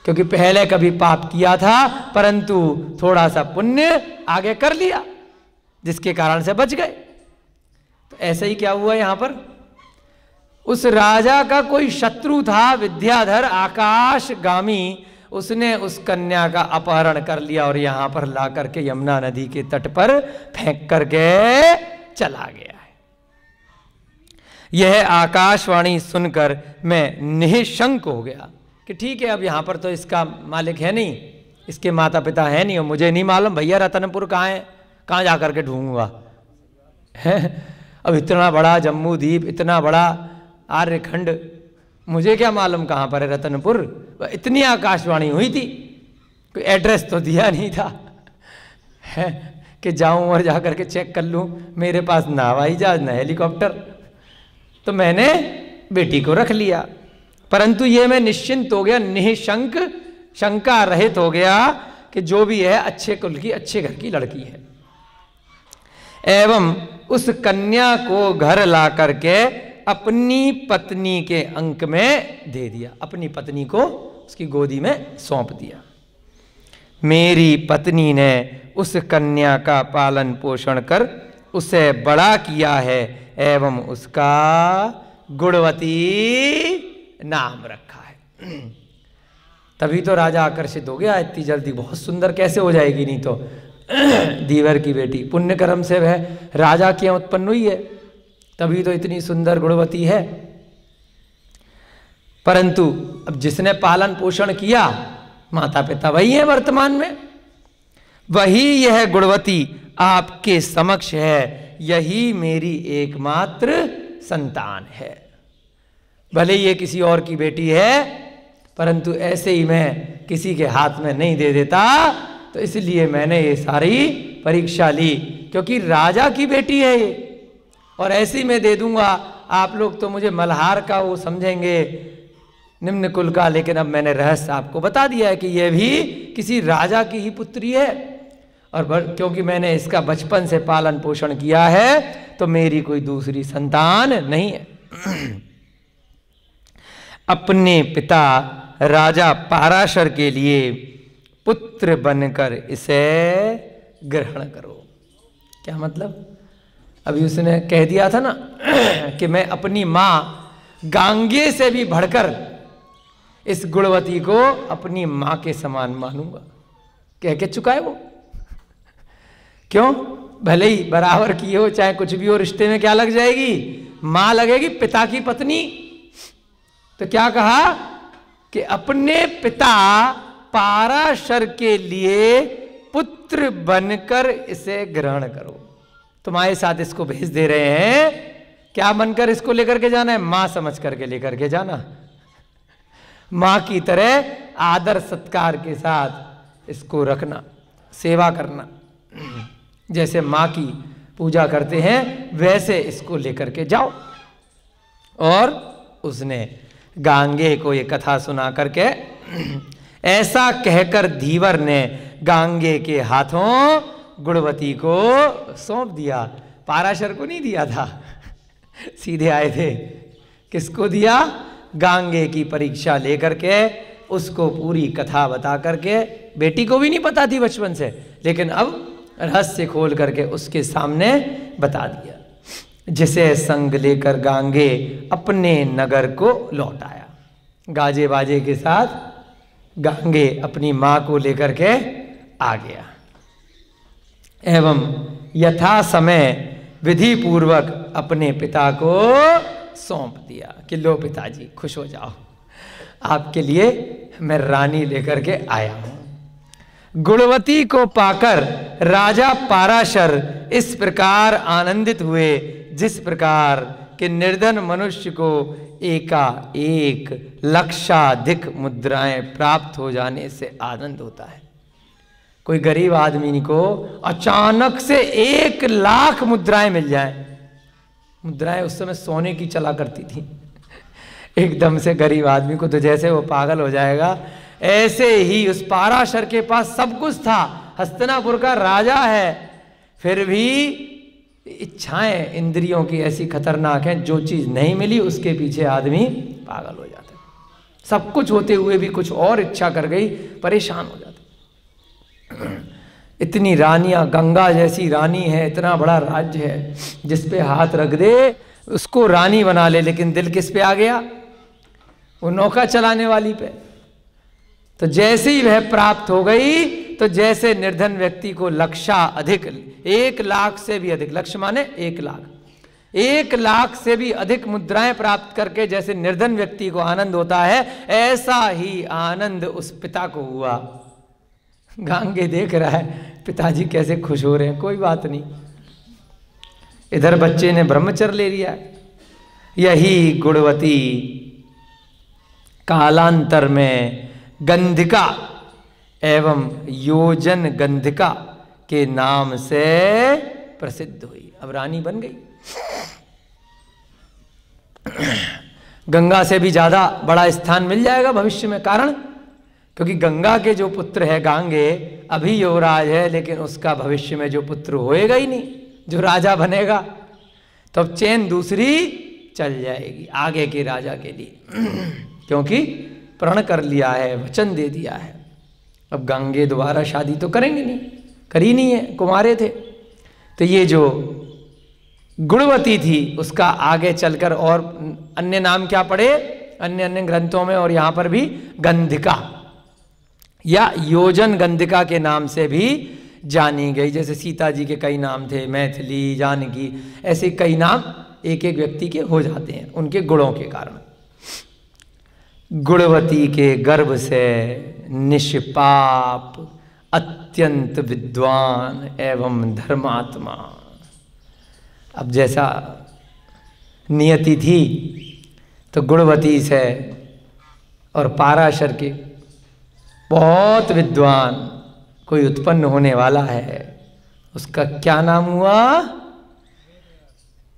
क्योंकि पहले कभी पाप किया था परंतु थोड़ा सा पुण्य आगे कर लिया, जिसके कारण से बच गए। तो ऐसे ही क्या हुआ यहां पर? उस राजा का कोई शत्रु था विद्याधर आकाशगामी, उसने उस कन्या का अपहरण कर लिया और यहां पर ला करके यमुना नदी के तट पर फेंक करके चला गया है। यह आकाशवाणी सुनकर मैं निःशंक हो गया कि ठीक है, अब यहां पर तो इसका मालिक है नहीं, इसके माता पिता है नहीं, और मुझे नहीं मालूम भैया रतनपुर कहाँ है, कहाँ जा करके ढूंढूंगा है। अब इतना बड़ा जम्मू द्वीप, इतना बड़ा आर्यखंड मुझे क्या मालूम कहाँ पर है रतनपुर, इतनी आकाशवाणी हुई थी, कोई एड्रेस तो दिया नहीं था है कि जाऊं और जाकर के चेक कर लूं। मेरे पास ना हवाई जहाज ना हेलीकॉप्टर, तो मैंने बेटी को रख लिया। परंतु ये मैं निश्चिंत हो गया, निःशंक, शंका रहित हो गया कि जो भी है अच्छे कुल की, अच्छे घर की लड़की है। एवं उस कन्या को घर ला करके अपनी पत्नी के अंक में दे दिया, अपनी पत्नी को उसकी गोदी में सौंप दिया। मेरी पत्नी ने उस कन्या का पालन पोषण कर उसे बड़ा किया है एवं उसका गुणवती नाम रखा है। तभी तो राजा आकर्षित हो गया, इतनी जल्दी बहुत सुंदर कैसे हो जाएगी, नहीं तो दीवर की बेटी पुण्य कर्म से वह राजा की उत्पन्न हुई है, तभी तो इतनी सुंदर गुणवती है। परंतु अब जिसने पालन पोषण किया माता पिता वही है वर्तमान में, वही यह गुणवती आपके समक्ष है, यही मेरी एकमात्र संतान है। भले ये किसी और की बेटी है, परंतु ऐसे ही मैं किसी के हाथ में नहीं दे देता, तो इसलिए मैंने ये सारी परीक्षा ली, क्योंकि राजा की बेटी है ये, और ऐसी मैं दे दूंगा। आप लोग तो मुझे मल्हार का वो समझेंगे, निम्न कुल का, लेकिन अब मैंने रहस्य आपको बता दिया है कि यह भी किसी राजा की ही पुत्री है, और क्योंकि मैंने इसका बचपन से पालन पोषण किया है, तो मेरी कोई दूसरी संतान नहीं है। अपने पिता राजा पाराशर के लिए पुत्र बनकर इसे ग्रहण करो। क्या मतलब? अभी उसने कह दिया था ना कि मैं अपनी मां गांगे से भी बढ़कर इस गुणवती को अपनी मां के समान मानूंगा, कह के चुका है वो। क्यों? भले ही बराबर की हो, चाहे कुछ भी हो, रिश्ते में क्या लग जाएगी? मां लगेगी, पिता की पत्नी। तो क्या कहा कि अपने पिता पाराशर के लिए पुत्र बनकर इसे ग्रहण करो। तुम्हारे साथ इसको भेज दे रहे हैं, क्या बनकर इसको लेकर के जाना है? मां समझ करके लेकर के जाना, मां की तरह आदर सत्कार के साथ इसको रखना, सेवा करना। जैसे मां की पूजा करते हैं वैसे इसको लेकर के जाओ। और उसने गांगे को ये कथा सुना करके ऐसा कहकर धीवर ने गांगे के हाथों गुणवती को सौंप दिया। पाराशर को नहीं दिया था, सीधे आए थे। किसको दिया? गांगे की परीक्षा लेकर के, उसको पूरी कथा बता करके। बेटी को भी नहीं पता थी बचपन से, लेकिन अब रहस्य खोल करके उसके सामने बता दिया। जिसे संग लेकर गांगे अपने नगर को लौट आया। गाजे बाजे के साथ गांगे अपनी मां को लेकर के आ गया एवं यथा समय विधि पूर्वक अपने पिता को सौंप दिया कि लो पिताजी खुश हो जाओ, आपके लिए मैं रानी लेकर के आया हूं। गुणवती को पाकर राजा पाराशर इस प्रकार आनंदित हुए जिस प्रकार कि निर्धन मनुष्य को एकाएक लक्षाधिक मुद्राएं प्राप्त हो जाने से आनंद होता है। कोई गरीब आदमी को अचानक से 1 लाख मुद्राएं मिल जाएं। मुद्राएं उस समय सोने की चला करती थी। एकदम से गरीब आदमी को तो जैसे वो पागल हो जाएगा, ऐसे ही उस पाराशर के पास सब कुछ था, हस्तिनापुर का राजा है, फिर भी इच्छाएं इंद्रियों की ऐसी खतरनाक हैं, जो चीज नहीं मिली उसके पीछे आदमी पागल हो जाता है। सब कुछ होते हुए भी कुछ और इच्छा कर गई, परेशान हो जाता। इतनी रानियां, गंगा जैसी रानी है, इतना बड़ा राज्य है, जिस पे हाथ रख दे उसको रानी बना ले, लेकिन दिल किस पे आ गया? वो नौका चलाने वाली पे। तो जैसे ही वह प्राप्त हो गई, तो जैसे निर्धन व्यक्ति को लक्षा अधिक, 1 लाख से भी अधिक, लक्ष्य माने 1 लाख, 1 लाख से भी अधिक मुद्राएं प्राप्त करके जैसे निर्धन व्यक्ति को आनंद होता है, ऐसा ही आनंद उस पिता को हुआ। गांगे देख रहा है पिताजी कैसे खुश हो रहे हैं, कोई बात नहीं, इधर बच्चे ने ब्रह्मचर्य ले लिया। यही गुणवती कालांतर में गंधिका एवं योजन गंधिका के नाम से प्रसिद्ध हुई। अब रानी बन गई। गंगा से भी ज्यादा बड़ा स्थान मिल जाएगा भविष्य में। कारण क्योंकि गंगा के जो पुत्र है गांगे अभी युवराज है, लेकिन उसका भविष्य में जो पुत्र होएगा ही नहीं, जो राजा बनेगा, तो अब चेन दूसरी चल जाएगी आगे के राजा के लिए। क्योंकि प्रण कर लिया है, वचन दे दिया है। अब गांगे दोबारा शादी तो करेंगे नहीं, करी नहीं है, कुंवारे थे। तो ये जो गुणवती थी उसका आगे चलकर और अन्य नाम क्या पड़े अन्य अन्य ग्रंथों में, और यहां पर भी गंधिका या योजन गंधिका के नाम से भी जानी गई। जैसे सीता जी के कई नाम थे, मैथिली, जानकी, ऐसे कई नाम एक एक व्यक्ति के हो जाते हैं उनके गुणों के कारण। गुणवती के गर्भ से निष्पाप अत्यंत विद्वान एवं धर्मात्मा। अब जैसा नियति थी तो गुणवती से और पाराशर के बहुत विद्वान कोई उत्पन्न होने वाला है, उसका क्या नाम हुआ?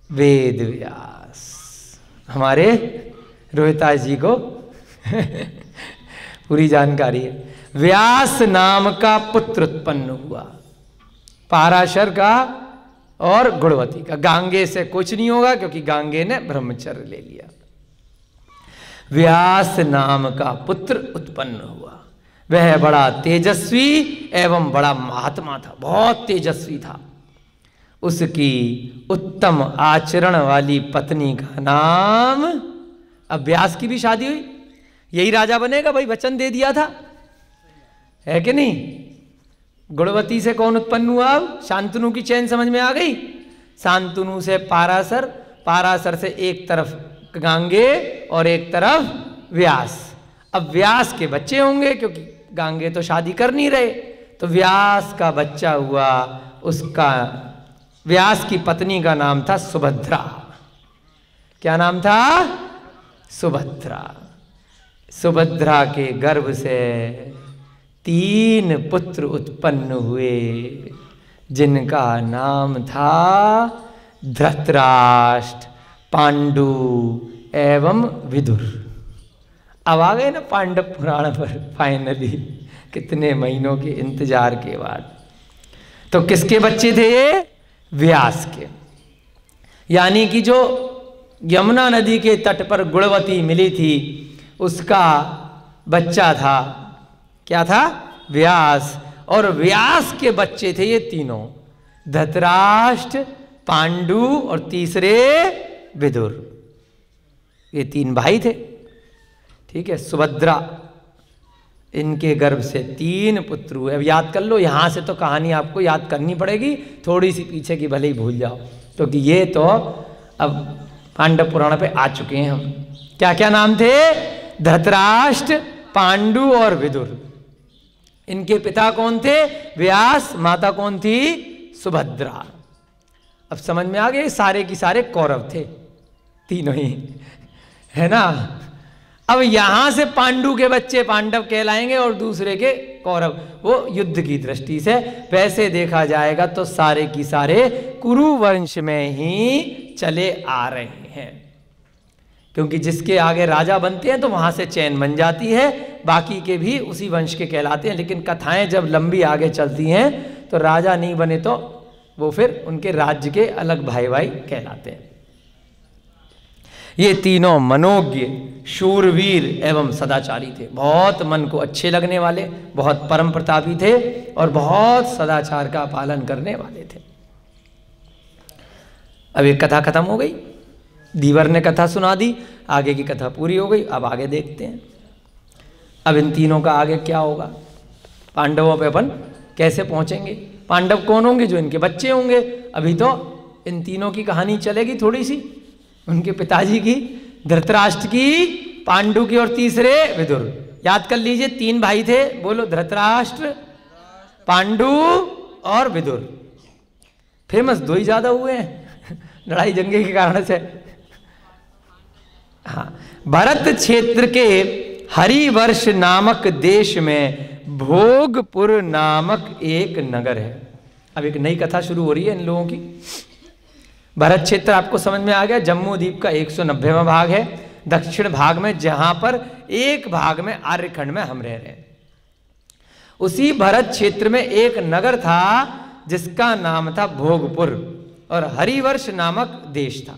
वेद व्यास। हमारे रोहितास जी को पूरी जानकारी है। व्यास नाम का पुत्र उत्पन्न हुआ, पाराशर का और गुणवती का। गांगे से कुछ नहीं होगा क्योंकि गांगे ने ब्रह्मचर्य ले लिया। व्यास नाम का पुत्र उत्पन्न हुआ। वह बड़ा तेजस्वी एवं बड़ा महात्मा था, बहुत तेजस्वी था। उसकी उत्तम आचरण वाली पत्नी का नाम, अब व्यास की भी शादी हुई, यही राजा बनेगा भाई, वचन दे दिया था, है कि नहीं? गुणवती से कौन उत्पन्न हुआ? अब शांतनु की चैन समझ में आ गई। शांतनु से पाराशर, पाराशर से एक तरफ गांगे और एक तरफ व्यास। अब व्यास के बच्चे होंगे क्योंकि गांगे तो शादी कर नहीं रहे, तो व्यास का बच्चा हुआ। उसका व्यास की पत्नी का नाम था सुभद्रा। क्या नाम था? सुभद्रा। सुभद्रा के गर्भ से 3 पुत्र उत्पन्न हुए जिनका नाम था धृतराष्ट्र, पांडु एवं विदुर। अब आ गए ना पांडव पुराण पर फाइनली, कितने महीनों के इंतजार के बाद। तो किसके बच्चे थे ये? व्यास के। यानी कि जो यमुना नदी के तट पर गुणवती मिली थी उसका बच्चा था, क्या था? व्यास। और व्यास के बच्चे थे ये तीनों, धृतराष्ट्र, पांडु और तीसरे विदुर। ये 3 भाई थे, ठीक है। सुभद्रा, इनके गर्भ से 3 पुत्र हुए। अब याद कर लो, यहां से तो कहानी आपको याद करनी पड़ेगी, थोड़ी सी पीछे की भले ही भूल जाओ, क्योंकि ये तो अब पांडव पुराण पे आ चुके हैं हम। क्या क्या नाम थे? धृतराष्ट्र, पांडु और विदुर। इनके पिता कौन थे? व्यास। माता कौन थी? सुभद्रा। अब समझ में आ गए, सारे की सारे कौरव थे, तीनों ही, है ना। अब यहां से पांडु के बच्चे पांडव कहलाएंगे और दूसरे के कौरव, वो युद्ध की दृष्टि से। वैसे देखा जाएगा तो सारे की सारे कुरु वंश में ही चले आ रहे हैं, क्योंकि जिसके आगे राजा बनते हैं तो वहां से चैन बन जाती है, बाकी के भी उसी वंश के कहलाते हैं। लेकिन कथाएं जब लंबी आगे चलती हैं तो राजा नहीं बने तो वो फिर उनके राज्य के अलग भाई भाई कहलाते हैं। ये तीनों मनोज्ञ, शूरवीर एवं सदाचारी थे। बहुत मन को अच्छे लगने वाले, बहुत परम प्रतापी थे और बहुत सदाचार का पालन करने वाले थे। अब एक कथा खत्म हो गई, दीवर ने कथा सुना दी, आगे की कथा पूरी हो गई। अब आगे देखते हैं, अब इन तीनों का आगे क्या होगा, पांडवों पे अपन कैसे पहुंचेंगे। पांडव कौन होंगे? जो इनके बच्चे होंगे। अभी तो इन तीनों की कहानी चलेगी थोड़ी सी, उनके पिताजी की, धृतराष्ट्र की, पांडु की और तीसरे विदुर। याद कर लीजिए, 3 भाई थे, बोलो, धृतराष्ट्र, पांडु और विदुर। फेमस 2 ही ज्यादा हुए हैं लड़ाई जंगे के कारण से। हाँ, भरत क्षेत्र के हरिवर्ष नामक देश में भोगपुर नामक एक नगर है। अब एक नई कथा शुरू हो रही है इन लोगों की। भरत क्षेत्र आपको समझ में आ गया, जम्मू द्वीप का 190वां भाग है, दक्षिण भाग में, जहां पर एक भाग में आर्यखंड में हम रह रहे हैं। उसी भरत क्षेत्र में एक नगर था जिसका नाम था भोगपुर, और हरिवर्ष नामक देश था।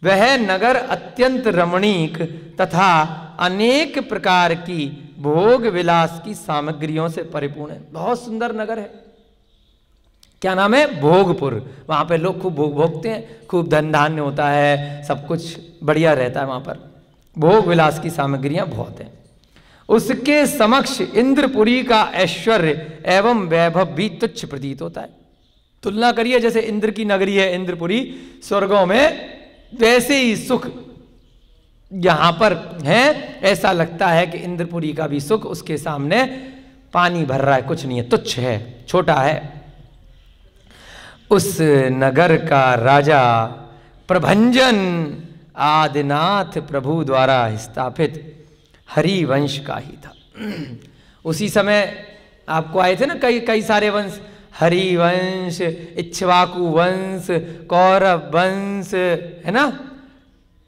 वह नगर अत्यंत रमणीक तथा अनेक प्रकार की भोग विलास की सामग्रियों से परिपूर्ण है। बहुत सुंदर नगर है। क्या नाम है? भोगपुर। वहां पे लोग खूब भोग भोगते हैं, खूब धन धान्य होता है, सब कुछ बढ़िया रहता है वहां पर। भोग विलास की सामग्रियां बहुत हैं। उसके समक्ष इंद्रपुरी का ऐश्वर्य एवं वैभव भी तुच्छ प्रतीत होता है। तुलना करिए, जैसे इंद्र की नगरी है इंद्रपुरी स्वर्गों में, वैसे ही सुख यहां पर है। ऐसा लगता है कि इंद्रपुरी का भी सुख उसके सामने पानी भर रहा है, कुछ नहीं है, तुच्छ है, छोटा है। उस नगर का राजा प्रभंजन आदिनाथ प्रभु द्वारा स्थापित हरिवंश का ही था। उसी समय आपको आए थे ना कई सारे वंश, हरिवंश, इक्ष्वाकु वंश, कौरव वंश, है ना।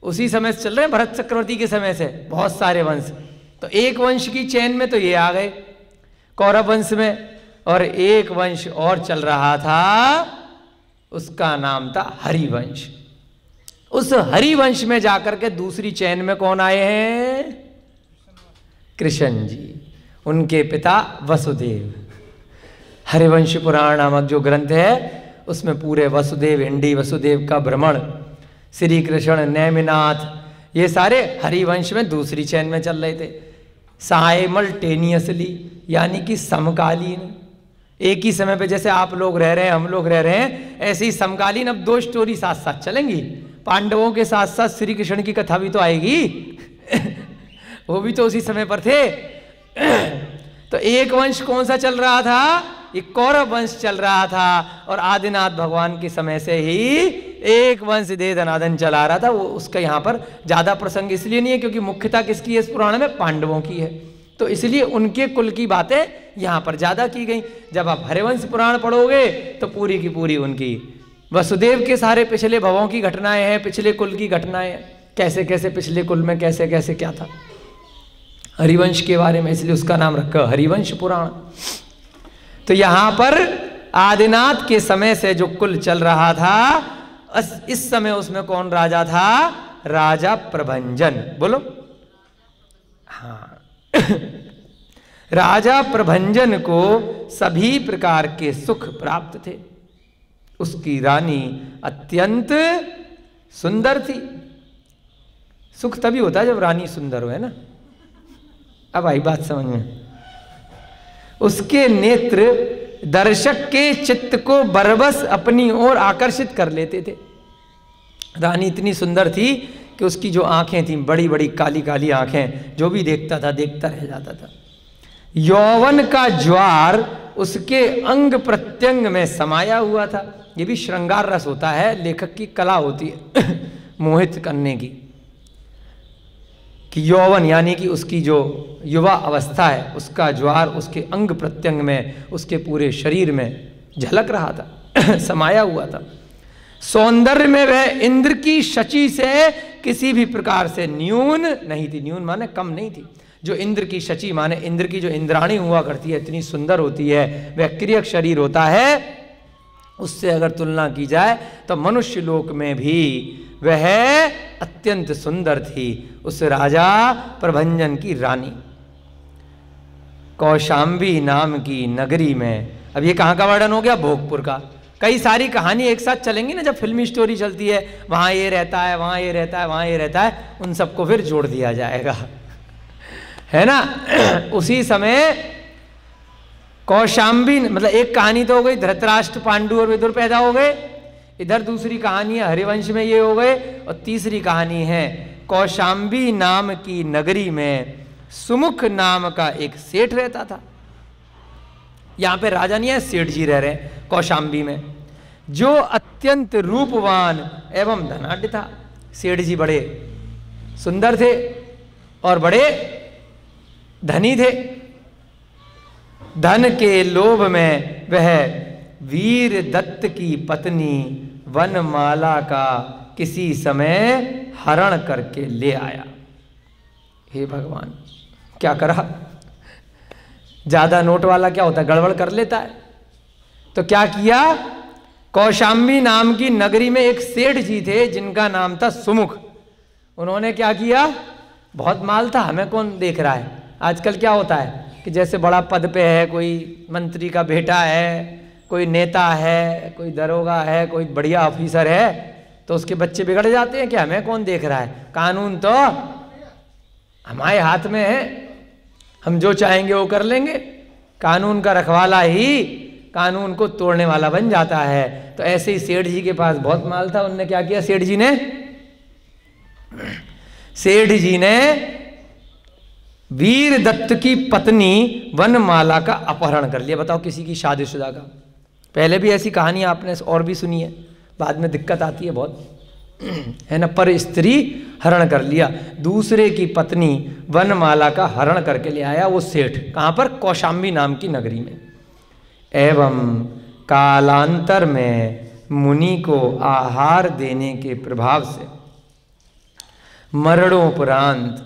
उसी समय से चल रहे हैं, भरत चक्रवर्ती के समय से बहुत सारे वंश। तो एक वंश की चेन में तो ये आ गए कौरव वंश में, और एक वंश और चल रहा था, उसका नाम था हरिवंश। उस हरिवंश में जाकर के दूसरी चेन में कौन आए हैं? कृष्ण जी, उनके पिता वसुदेव। हरिवंश पुराण नामक जो ग्रंथ है उसमें पूरे वसुदेव, इंडी वसुदेव का भ्रमण, श्री कृष्ण, नेमिनाथ, ये सारे हरिवंश में दूसरी चेन में चल रहे थे। साइमल्टेनियसली, यानी कि समकालीन, एक ही समय पे जैसे आप लोग रह रहे हैं, हम लोग रह रहे हैं, ऐसे ही समकालीन अब दो स्टोरी साथ साथ चलेंगी। पांडवों के साथ साथ श्री कृष्ण की कथा भी तो आएगी वो भी तो उसी समय पर थे। तो एक वंश कौन सा चल रहा था? ये कौरव वंश चल रहा था, और आदिनाथ भगवान के समय से ही एक वंश दे दनादन चला रहा था। वो उसका यहाँ पर ज्यादा प्रसंग इसलिए नहीं है क्योंकि मुख्यता किसकी है इस पुराण में? पांडवों की है, तो इसलिए उनके कुल की बातें यहाँ पर ज्यादा की गई। जब आप हरिवंश पुराण पढ़ोगे तो पूरी की पूरी उनकी वसुदेव के सारे पिछले भवों की घटनाएं हैं, पिछले कुल की घटनाएं हैं, कैसे कैसे पिछले कुल में कैसे कैसे क्या था हरिवंश के बारे में, इसलिए उसका नाम रखा हरिवंश पुराण। तो यहां पर आदिनाथ के समय से जो कुल चल रहा था, इस समय उसमें कौन राजा था? राजा प्रभंजन। बोलो हाँ राजा प्रभंजन को सभी प्रकार के सुख प्राप्त थे। उसकी रानी अत्यंत सुंदर थी। सुख तभी होता है जब रानी सुंदर हो, है ना। अब आई बात समझ में। उसके नेत्र दर्शक के चित्त को बरबस अपनी ओर आकर्षित कर लेते थे। रानी इतनी सुंदर थी कि उसकी जो आंखें थीं, बड़ी बड़ी काली काली आंखें, जो भी देखता था देखता रह जाता था। यौवन का ज्वार उसके अंग प्रत्यंग में समाया हुआ था। ये भी श्रृंगार रस होता है, लेखक की कला होती है मोहित करने की। कि यौवन यानी कि उसकी जो युवा अवस्था है, उसका ज्वार उसके अंग प्रत्यंग में, उसके पूरे शरीर में झलक रहा था समाया हुआ था। सौंदर्य में वह इंद्र की शची से किसी भी प्रकार से न्यून नहीं थी। न्यून माने कम नहीं थी। जो इंद्र की शची माने इंद्र की जो इंद्राणी हुआ करती है, इतनी सुंदर होती है, वह क्रियक शरीर होता है, उससे अगर तुलना की जाए तो मनुष्य लोक में भी वह अत्यंत सुंदर थी। उस राजा प्रभंजन की रानी कौशाम्बी नाम की नगरी में, अब ये कहाँ का वर्णन हो गया? भोगपुर का। कई सारी कहानी एक साथ चलेंगी ना, जब फिल्मी स्टोरी चलती है, वहाँ ये रहता है, वहाँ ये रहता है, वहाँ ये रहता है, उन सबको फिर जोड़ दिया जाएगा, है ना। उसी समय कौशाम्बी, मतलब एक कहानी तो हो गई, धृतराष्ट्र, पांडु और विदुर पैदा हो गए, इधर दूसरी कहानी है हरिवंश में ये हो गए, और तीसरी कहानी है कौशाम्बी नाम की नगरी में सुमुख नाम का एक सेठ रहता था। यहां पे राजा नहीं है, सेठ जी रह रहे हैं कौशाम्बी में, जो अत्यंत रूपवान एवं धनाढ्य था। सेठ जी बड़े सुंदर थे और बड़े धनी थे। धन के लोभ में वह वीर दत्त की पत्नी वनमाला का किसी समय हरण करके ले आया। हे भगवान, क्या करा? ज्यादा नोट वाला क्या होता है, गड़बड़ कर लेता है। तो क्या किया, कौशाम्बी नाम की नगरी में एक सेठ जी थे जिनका नाम था सुमुख। उन्होंने क्या किया, बहुत माल था, हमें कौन देख रहा है। आजकल क्या होता है कि जैसे बड़ा पद पे है, कोई मंत्री का बेटा है, कोई नेता है, कोई दरोगा है, कोई बढ़िया ऑफिसर है, तो उसके बच्चे बिगड़ जाते हैं कि हमें कौन देख रहा है। कानून तो हमारे हाथ में है, हम जो चाहेंगे वो कर लेंगे। कानून का रखवाला ही कानून को तोड़ने वाला बन जाता है। तो ऐसे ही सेठ जी के पास बहुत माल था। उनने क्या किया, सेठ जी ने वीर दत्त की पत्नी वनमाला का अपहरण कर लिया। बताओ, किसी की शादीशुदा का। पहले भी ऐसी कहानी आपने और भी सुनी है, बाद में दिक्कत आती है बहुत, है ना। पर स्त्री हरण कर लिया, दूसरे की पत्नी वनमाला का हरण करके ले आया वो सेठ। कहाँ पर, कौशाम्बी नाम की नगरी में। एवं कालांतर में मुनि को आहार देने के प्रभाव से मरणोपरांत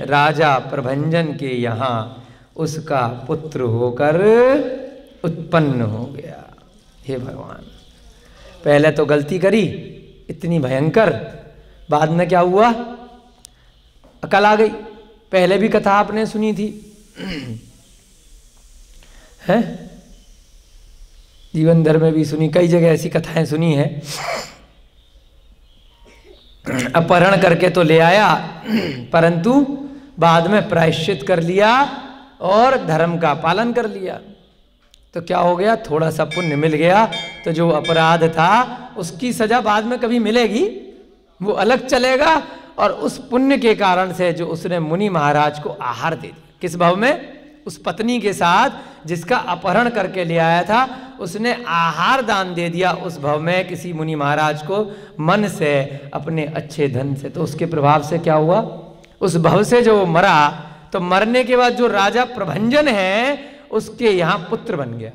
राजा प्रभंजन के यहाँ उसका पुत्र होकर उत्पन्न हो गया। हे भगवान, पहले तो गलती करी इतनी भयंकर, बाद में क्या हुआ, अकल आ गई। पहले भी कथा आपने सुनी थी, है जीवन धर्म में भी सुनी, कई जगह ऐसी कथाएं सुनी है। अपहरण करके तो ले आया, परंतु बाद में प्रायश्चित कर लिया और धर्म का पालन कर लिया। तो क्या हो गया, थोड़ा सा पुण्य मिल गया, तो जो अपराध था उसकी सजा बाद में कभी मिलेगी, वो अलग चलेगा। और उस पुण्य के कारण से जो उसने मुनि महाराज को आहार दे दिया, किस भाव में, उस पत्नी के साथ जिसका अपहरण करके ले आया था, उसने आहार दान दे दिया उस भव में किसी मुनि महाराज को, मन से, अपने अच्छे धन से। तो उसके प्रभाव से क्या हुआ, उस भव से जो मरा, तो मरने के बाद जो राजा प्रभंजन है उसके यहाँ पुत्र बन गया।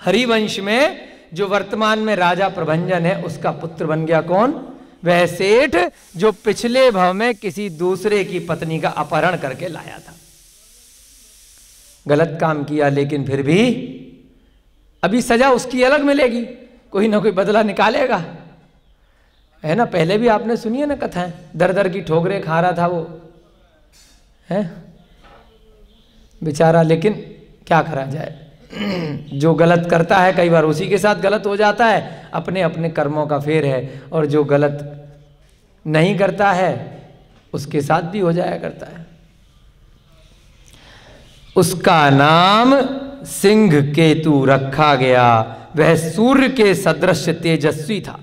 हरिवंश में जो वर्तमान में राजा प्रभंजन है उसका पुत्र बन गया। कौन, वह सेठ जो पिछले भव में किसी दूसरे की पत्नी का अपहरण करके लाया था। गलत काम किया, लेकिन फिर भी अभी सजा उसकी अलग मिलेगी, कोई ना कोई बदला निकालेगा, है ना। पहले भी आपने सुनी है ना कथाएं, दर दर की ठोकरें खा रहा था वो, है बेचारा। लेकिन क्या करा जाए, जो गलत करता है कई बार उसी के साथ गलत हो जाता है, अपने अपने कर्मों का फेर है। और जो गलत नहीं करता है उसके साथ भी हो जाया करता है। उसका नाम सिंह केतु रखा गया, वह सूर्य के सदृश तेजस्वी था।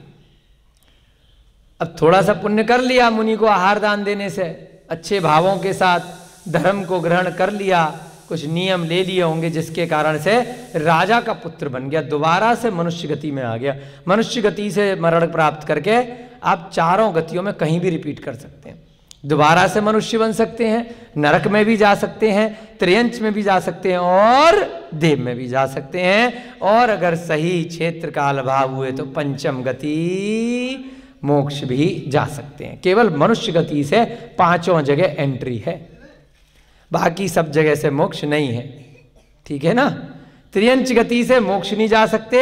अब थोड़ा सा पुण्य कर लिया मुनि को आहार दान देने से, अच्छे भावों के साथ धर्म को ग्रहण कर लिया, कुछ नियम ले लिए होंगे जिसके कारण से राजा का पुत्र बन गया, दोबारा से मनुष्य गति में आ गया। मनुष्य गति से मरण प्राप्त करके आप चारों गतियों में कहीं भी रिपीट कर सकते हैं। दोबारा से मनुष्य बन सकते हैं, नरक में भी जा सकते हैं, त्रियंच में भी जा सकते हैं और देव में भी जा सकते हैं। और अगर सही क्षेत्र काल भाव हुए तो पंचम गति मोक्ष भी जा सकते हैं। केवल मनुष्य गति से पांचों जगह एंट्री है, बाकी सब जगह से मोक्ष नहीं है, ठीक है ना। त्रियंच गति से मोक्ष नहीं जा सकते,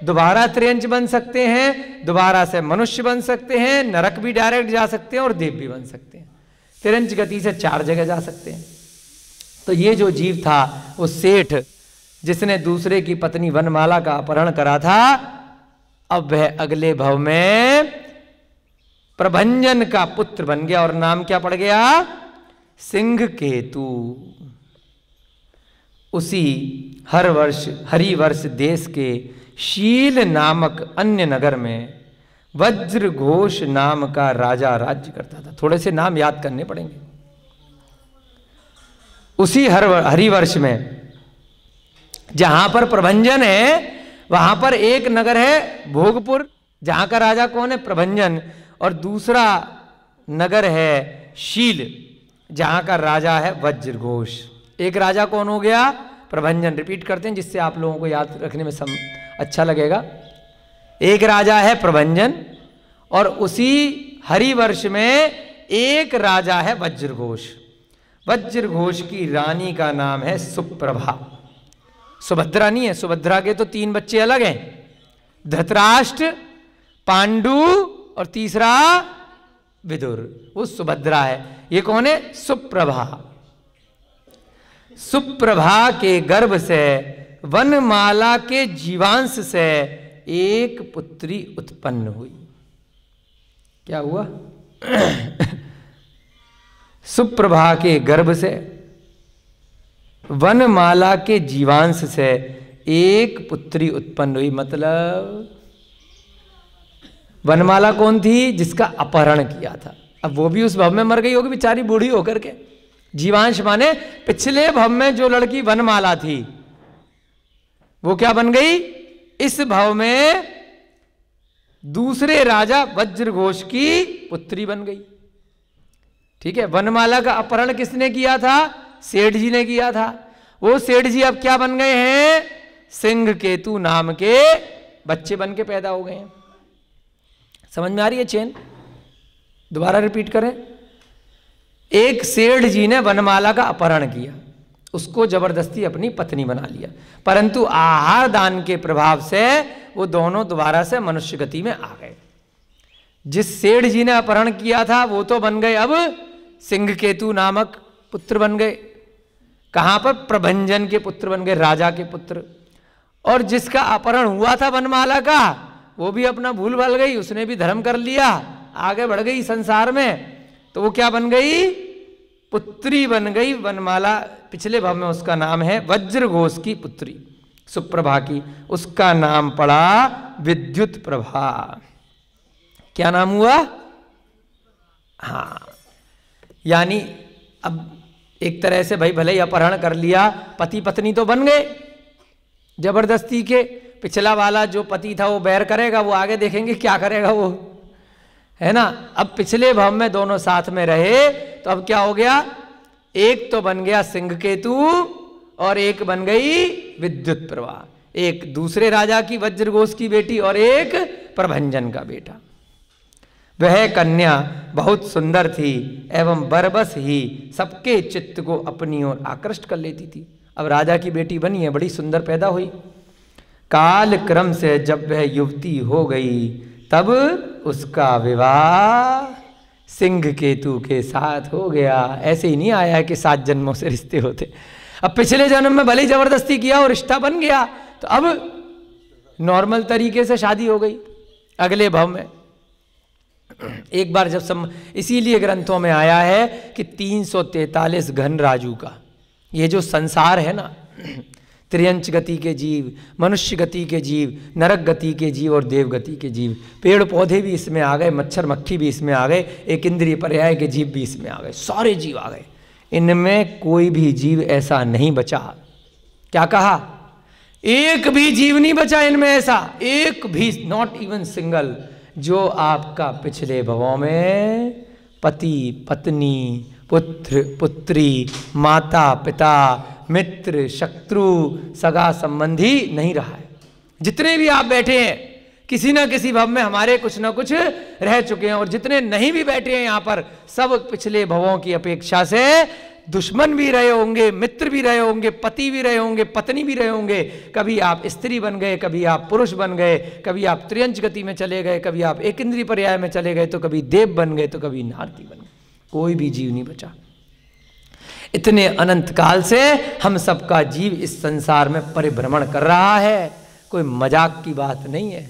दोबारा त्रियंच बन सकते हैं, दोबारा से मनुष्य बन सकते हैं, नरक भी डायरेक्ट जा सकते हैं और देव भी बन सकते हैं। त्रियंच गति से 4 जगह जा सकते हैं। तो ये जो जीव था वो सेठ जिसने दूसरे की पत्नी वनमाला का अपहरण करा था, अब वह अगले भव में प्रभंजन का पुत्र बन गया और नाम क्या पड़ गया, सिंह केतु। उसी हरिवर्ष देश के शील नामक अन्य नगर में वज्र घोष नाम का राजा राज्य करता था। थोड़े से नाम याद करने पड़ेंगे। उसी हरिवर्ष में जहां पर प्रभंजन है वहां पर एक नगर है भोगपुर, जहां का राजा कौन है, प्रभंजन, और दूसरा नगर है शील, जहां का राजा है वज्रघोष। एक राजा कौन हो गया? प्रभंजन। रिपीट करते हैं जिससे आप लोगों को याद रखने में अच्छा लगेगा। एक राजा है प्रभंजन और उसी हरिवर्ष में एक राजा है वज्रघोष। वज्रघोष की रानी का नाम है सुप्रभा। सुभद्रा नहीं है, सुभद्रा के तो 3 बच्चे अलग हैं, धृतराष्ट्र, पांडु और तीसरा विदुर, वो सुभद्रा है। ये कौन है? सुप्रभा। सुप्रभा के गर्भ से वनमाला के जीवांश से एक पुत्री उत्पन्न हुई। क्या हुआ? सुप्रभा के गर्भ से वनमाला के जीवांश से एक पुत्री उत्पन्न हुई। मतलब वनमाला कौन थी? जिसका अपहरण किया था। अब वो भी उस भव में मर गई होगी बेचारी, बूढ़ी होकर के। जीवांश माने पिछले भव में जो लड़की वनमाला थी वो क्या बन गई? इस भव में दूसरे राजा वज्रघोष की पुत्री बन गई। ठीक है। वनमाला का अपहरण किसने किया था? सेठ जी ने किया था। वो सेठ जी अब क्या बन गए हैं? सिंह केतु नाम के बच्चे बन के पैदा हो गए हैं। समझ में आ रही है चेन? दोबारा रिपीट करें। एक सेठ जी ने वनमाला का अपहरण किया, उसको जबरदस्ती अपनी पत्नी बना लिया, परंतु आहार दान के प्रभाव से वो दोनों दोबारा से मनुष्य गति में आ गए। जिस सेठ जी ने अपहरण किया था वो तो बन गए अब सिंह केतु नामक पुत्र बन गए। कहां पर? प्रभंजन के पुत्र बन गए, राजा के पुत्र। और जिसका अपहरण हुआ था वनमाला का, वो भी अपना भूल भल गई, उसने भी धर्म कर लिया, आगे बढ़ गई संसार में, तो वो क्या बन गई? पुत्री बन गई वनमाला। पिछले भाव में उसका नाम है वज्रघोष की पुत्री सुप्रभा की, उसका नाम पड़ा विद्युत प्रभा। क्या नाम हुआ? हाँ, यानी अब एक तरह से भाई भले ही अपहरण कर लिया, पति पत्नी तो बन गए जबरदस्ती के। पिछला वाला जो पति था वो बैर करेगा, वो आगे देखेंगे क्या करेगा वो, है ना। अब पिछले भाव में दोनों साथ में रहे तो अब क्या हो गया? एक तो बन गया सिंह केतु और एक बन गई विद्युत प्रभा। एक दूसरे राजा की वज्रघोष की बेटी और एक प्रभंजन का बेटा। वह कन्या बहुत सुंदर थी एवं बरबस ही सबके चित्त को अपनी ओर आकृष्ट कर लेती थी। अब राजा की बेटी बनी है, बड़ी सुंदर पैदा हुई। काल क्रम से जब वह युवती हो गई तब उसका विवाह सिंह केतु के साथ हो गया। ऐसे ही नहीं आया है कि 7 जन्मों से रिश्ते होते। अब पिछले जन्म में भले ही जबरदस्ती किया और रिश्ता बन गया, तो अब नॉर्मल तरीके से शादी हो गई अगले भाव में। एक बार जब इसीलिए ग्रंथों में आया है कि 343 घन राजू का ये जो संसार है ना, त्रियंच गति के जीव, मनुष्य गति के जीव, नरक गति के जीव और देव गति के जीव, पेड़ पौधे भी इसमें आ गए, मच्छर मक्खी भी इसमें आ गए, एक इंद्रिय पर्याय के जीव भी इसमें आ गए, सारे जीव आ गए। इनमें कोई भी जीव ऐसा नहीं बचा। क्या कहा? एक भी जीव नहीं बचा इनमें ऐसा, एक भी, नॉट इवन सिंगल, जो आपका पिछले भवों में पति पत्नी पुत्र पुत्री माता पिता मित्र शत्रु सगा संबंधी नहीं रहा है। जितने भी आप बैठे हैं किसी ना किसी भव में हमारे कुछ ना कुछ रह चुके हैं, और जितने नहीं भी बैठे हैं यहाँ पर सब पिछले भवों की अपेक्षा से दुश्मन भी रहे होंगे, मित्र भी रहे होंगे, पति भी रहे होंगे, पत्नी भी रहे होंगे। कभी आप स्त्री बन गए, कभी आप पुरुष बन गए, कभी आप त्रियंच गति में चले गए, कभी आप एक इंद्रिय पर्याय में चले गए, तो कभी देव बन गए, तो कभी नारदी बन गए। कोई भी जीव नहीं बचा। इतने अनंत काल से हम सबका जीव इस संसार में परिभ्रमण कर रहा है। कोई मजाक की बात नहीं है,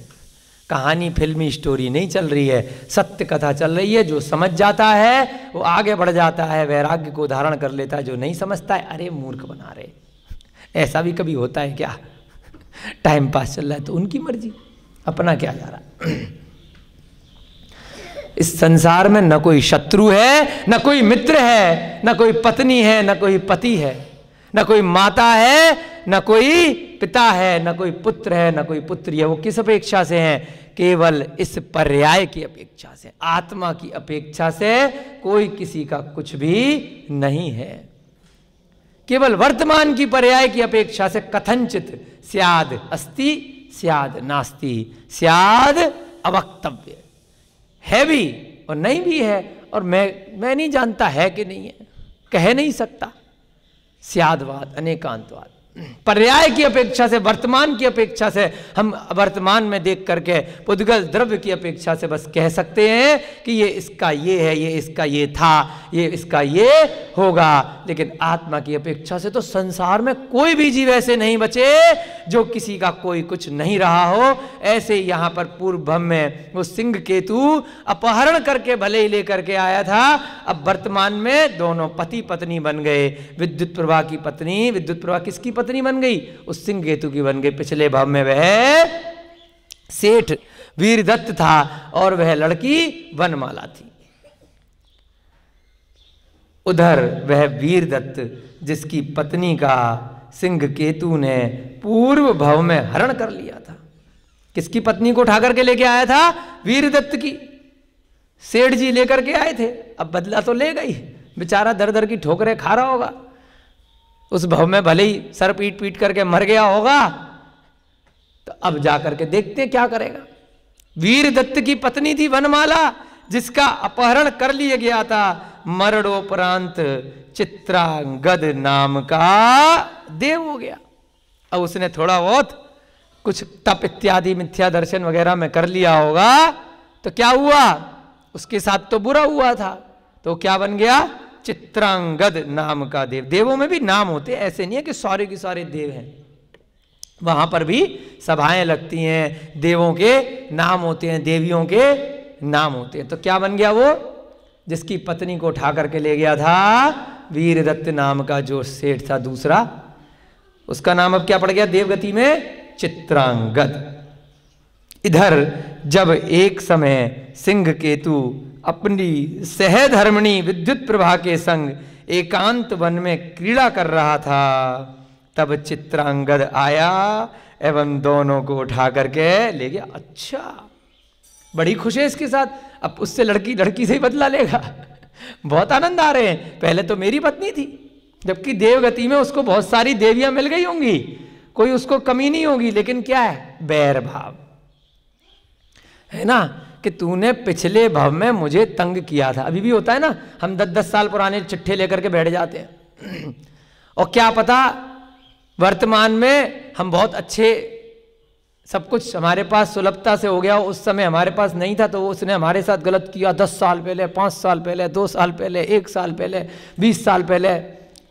कहानी फिल्मी स्टोरी नहीं चल रही है, सत्य कथा चल रही है। जो समझ जाता है वो आगे बढ़ जाता है, वैराग्य को धारण कर लेता है। जो नहीं समझता है, अरे मूर्ख बना रहे। ऐसा भी कभी होता है क्या? टाइम पास चल रहा है तो उनकी मर्जी, अपना क्या जा रहा। इस संसार में न कोई शत्रु है, न कोई मित्र है, न कोई पत्नी है, न कोई पति है, न कोई माता है, न कोई पिता है, न कोई पुत्र है, न कोई पुत्री है। वो किस अपेक्षा से हैं? केवल इस पर्याय की अपेक्षा से, आत्मा की अपेक्षा से कोई किसी का कुछ भी नहीं है। केवल वर्तमान की पर्याय की अपेक्षा से कथनचित स्याद अस्ति स्याद नास्ति स्याद अवक्तव्य, है भी और नहीं भी है, और मैं नहीं जानता है कि नहीं है, कह नहीं सकता। स्यादवाद, अनेकांतवाद। पर्याय की अपेक्षा से, वर्तमान की अपेक्षा से, हम वर्तमान में देख करके पुद्गल द्रव्य की अपेक्षा से बस कह सकते हैं कि ये इसका ये है, ये इसका ये था, ये इसका ये होगा। लेकिन आत्मा की अपेक्षा से तो संसार में कोई भी जीव ऐसे नहीं बचे जो किसी का कोई कुछ नहीं रहा हो। ऐसे यहाँ पर पूर्व भव में वो सिंह केतु अपहरण करके भले ही लेकर के आया था, अब वर्तमान में दोनों पति पत्नी बन गए। विद्युत प्रभा की पत्नी, विद्युत प्रभा किसकी पत्नी बन गई? उस सिंह केतु की बन गई। पिछले भाव में वह सेठ वीरदत्त था और वह लड़की वनमाला थी। उधर वह वीरदत्त जिसकी पत्नी का सिंह केतु ने पूर्व भाव में हरण कर लिया था। किसकी पत्नी को उठा करके लेके आया था? वीरदत्त की। सेठ जी लेकर के आए थे, अब बदला तो ले गई, बेचारा दर दर की ठोकरें खा रहा होगा। उस भव में भले ही सर पीट पीट करके मर गया होगा, तो अब जाकर के देखते क्या करेगा। वीरदत्त की पत्नी थी वनमाला, जिसका अपहरण कर लिया गया था। मरणोपरांत चित्रांगद नाम का देव हो गया। अब उसने थोड़ा बहुत कुछ तप इत्यादि मिथ्या दर्शन वगैरह में कर लिया होगा, तो क्या हुआ? उसके साथ तो बुरा हुआ था, तो क्या बन गया? चित्रांगद नाम का देव। देवों में भी नाम होते हैं, ऐसे नहीं है कि सारे के सारे देव हैं। वहां पर भी सभाएं लगती हैं, देवों के नाम होते हैं, देवियों के नाम होते हैं। तो क्या बन गया वो? जिसकी पत्नी को उठा करके ले गया था वीरदत्त नाम का जो सेठ था दूसरा, उसका नाम अब क्या पड़ गया देवगति में? चित्रांगद। इधर जब एक समय सिंह केतु अपनी सहधर्मिणी विद्युत प्रभा के संग एकांत वन में क्रीड़ा कर रहा था, तब चित्रांगद आया एवं दोनों को उठा करके ले गया। अच्छा, बड़ी खुश है इसके साथ, अब उससे लड़की से ही बदला लेगा। बहुत आनंद आ रहे हैं। पहले तो मेरी पत्नी थी, जबकि देवगति में उसको बहुत सारी देवियां मिल गई होंगी, कोई उसको कमी नहीं होगी, लेकिन क्या है? बैर भाव है ना, कि तूने पिछले भव में मुझे तंग किया था। अभी भी होता है ना, हम 10-10 साल पुराने चिट्ठे लेकर के बैठ जाते हैं, और क्या पता वर्तमान में हम बहुत अच्छे, सब कुछ हमारे पास सुलभता से हो गया, उस समय हमारे पास नहीं था, तो उसने हमारे साथ गलत किया 10 साल पहले, 5 साल पहले, 2 साल पहले, 1 साल पहले, 20 साल पहले।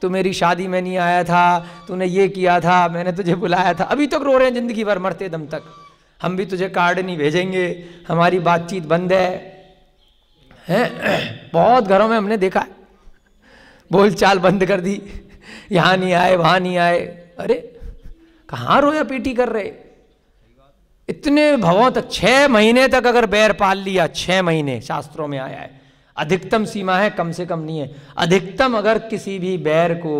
तू मेरी शादी में नहीं आया था, तूने ये किया था, मैंने तुझे बुलाया था, अभी तक रो रहे हैं जिंदगी भर, मरते दम तक। हम भी तुझे कार्ड नहीं भेजेंगे, हमारी बातचीत बंद है? बहुत घरों में हमने देखा है, बोलचाल बंद कर दी, यहाँ नहीं आए, वहाँ नहीं आए। अरे कहाँ रोया पीटी कर रहे? इतने भवों तक 6 महीने तक अगर बैर पाल लिया, 6 महीने शास्त्रों में आया है, अधिकतम सीमा है, कम से कम नहीं है। अधिकतम अगर किसी भी बैर को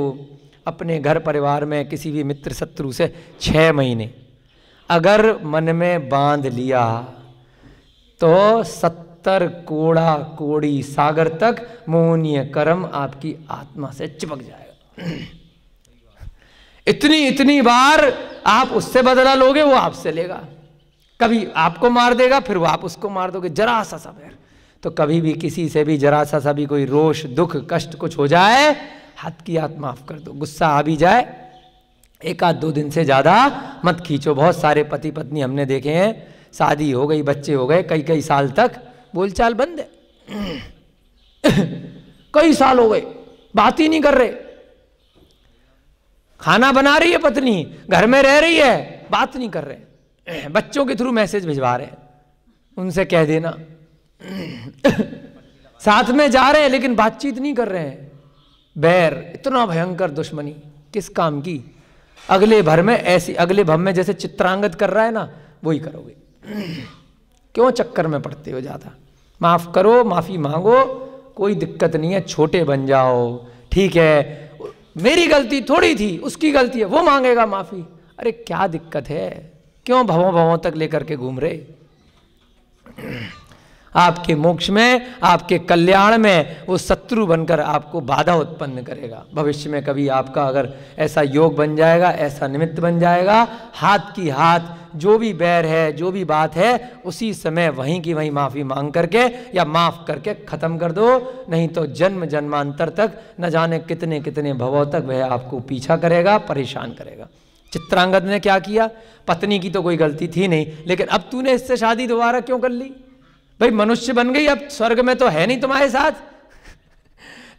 अपने घर परिवार में किसी भी मित्र शत्रु से 6 महीने अगर मन में बांध लिया, तो 70 कोड़ा कोड़ी सागर तक मोहनीय कर्म आपकी आत्मा से चिपक जाएगा। इतनी बार आप उससे बदला लोगे, वो आपसे लेगा। कभी आपको मार देगा, फिर वो आप उसको मार दोगे। जरा सा बैर, तो कभी भी किसी से भी जरा सा भी कोई रोष दुख कष्ट कुछ हो जाए, हाथ की हाथ माफ कर दो। गुस्सा आ भी जाए, 1-2 दिन से ज़्यादा मत खींचो। बहुत सारे पति पत्नी हमने देखे हैं, शादी हो गई, बच्चे हो गए, कई साल तक बोलचाल बंद है। कई साल हो गए, बात ही नहीं कर रहे। खाना बना रही है पत्नी, घर में रह रही है, बात नहीं कर रहे। बच्चों के थ्रू मैसेज भिजवा रहे हैं, उनसे कह देना। साथ में जा रहे हैं लेकिन बातचीत नहीं कर रहे हैं। बैर, इतना भयंकर दुश्मनी किस काम की? अगले भर में ऐसी, अगले भव में जैसे चित्रांगद कर रहा है ना, वही करोगे। क्यों चक्कर में पड़ते हो ज़्यादा? माफ करो, माफी मांगो, कोई दिक्कत नहीं है, छोटे बन जाओ। ठीक है, मेरी गलती थोड़ी थी, उसकी गलती है, वो मांगेगा माफी। अरे क्या दिक्कत है? क्यों भवों तक लेकर के घूम रहे? आपके मोक्ष में, आपके कल्याण में वो शत्रु बनकर आपको बाधा उत्पन्न करेगा। भविष्य में कभी आपका अगर ऐसा योग बन जाएगा, ऐसा निमित्त बन जाएगा, हाथ की हाथ जो भी बैर है, जो भी बात है, उसी समय वहीं की वहीं माफ़ी मांग करके या माफ़ करके ख़त्म कर दो, नहीं तो जन्म जन्मांतर तक न जाने कितने कितने भवों तक वह आपको पीछा करेगा, परेशान करेगा। चित्रांगद ने क्या किया? पत्नी की तो कोई गलती थी नहीं, लेकिन अब तूने इससे शादी दोबारा क्यों कर ली? भाई मनुष्य बन गई, अब स्वर्ग में तो है नहीं तुम्हारे साथ,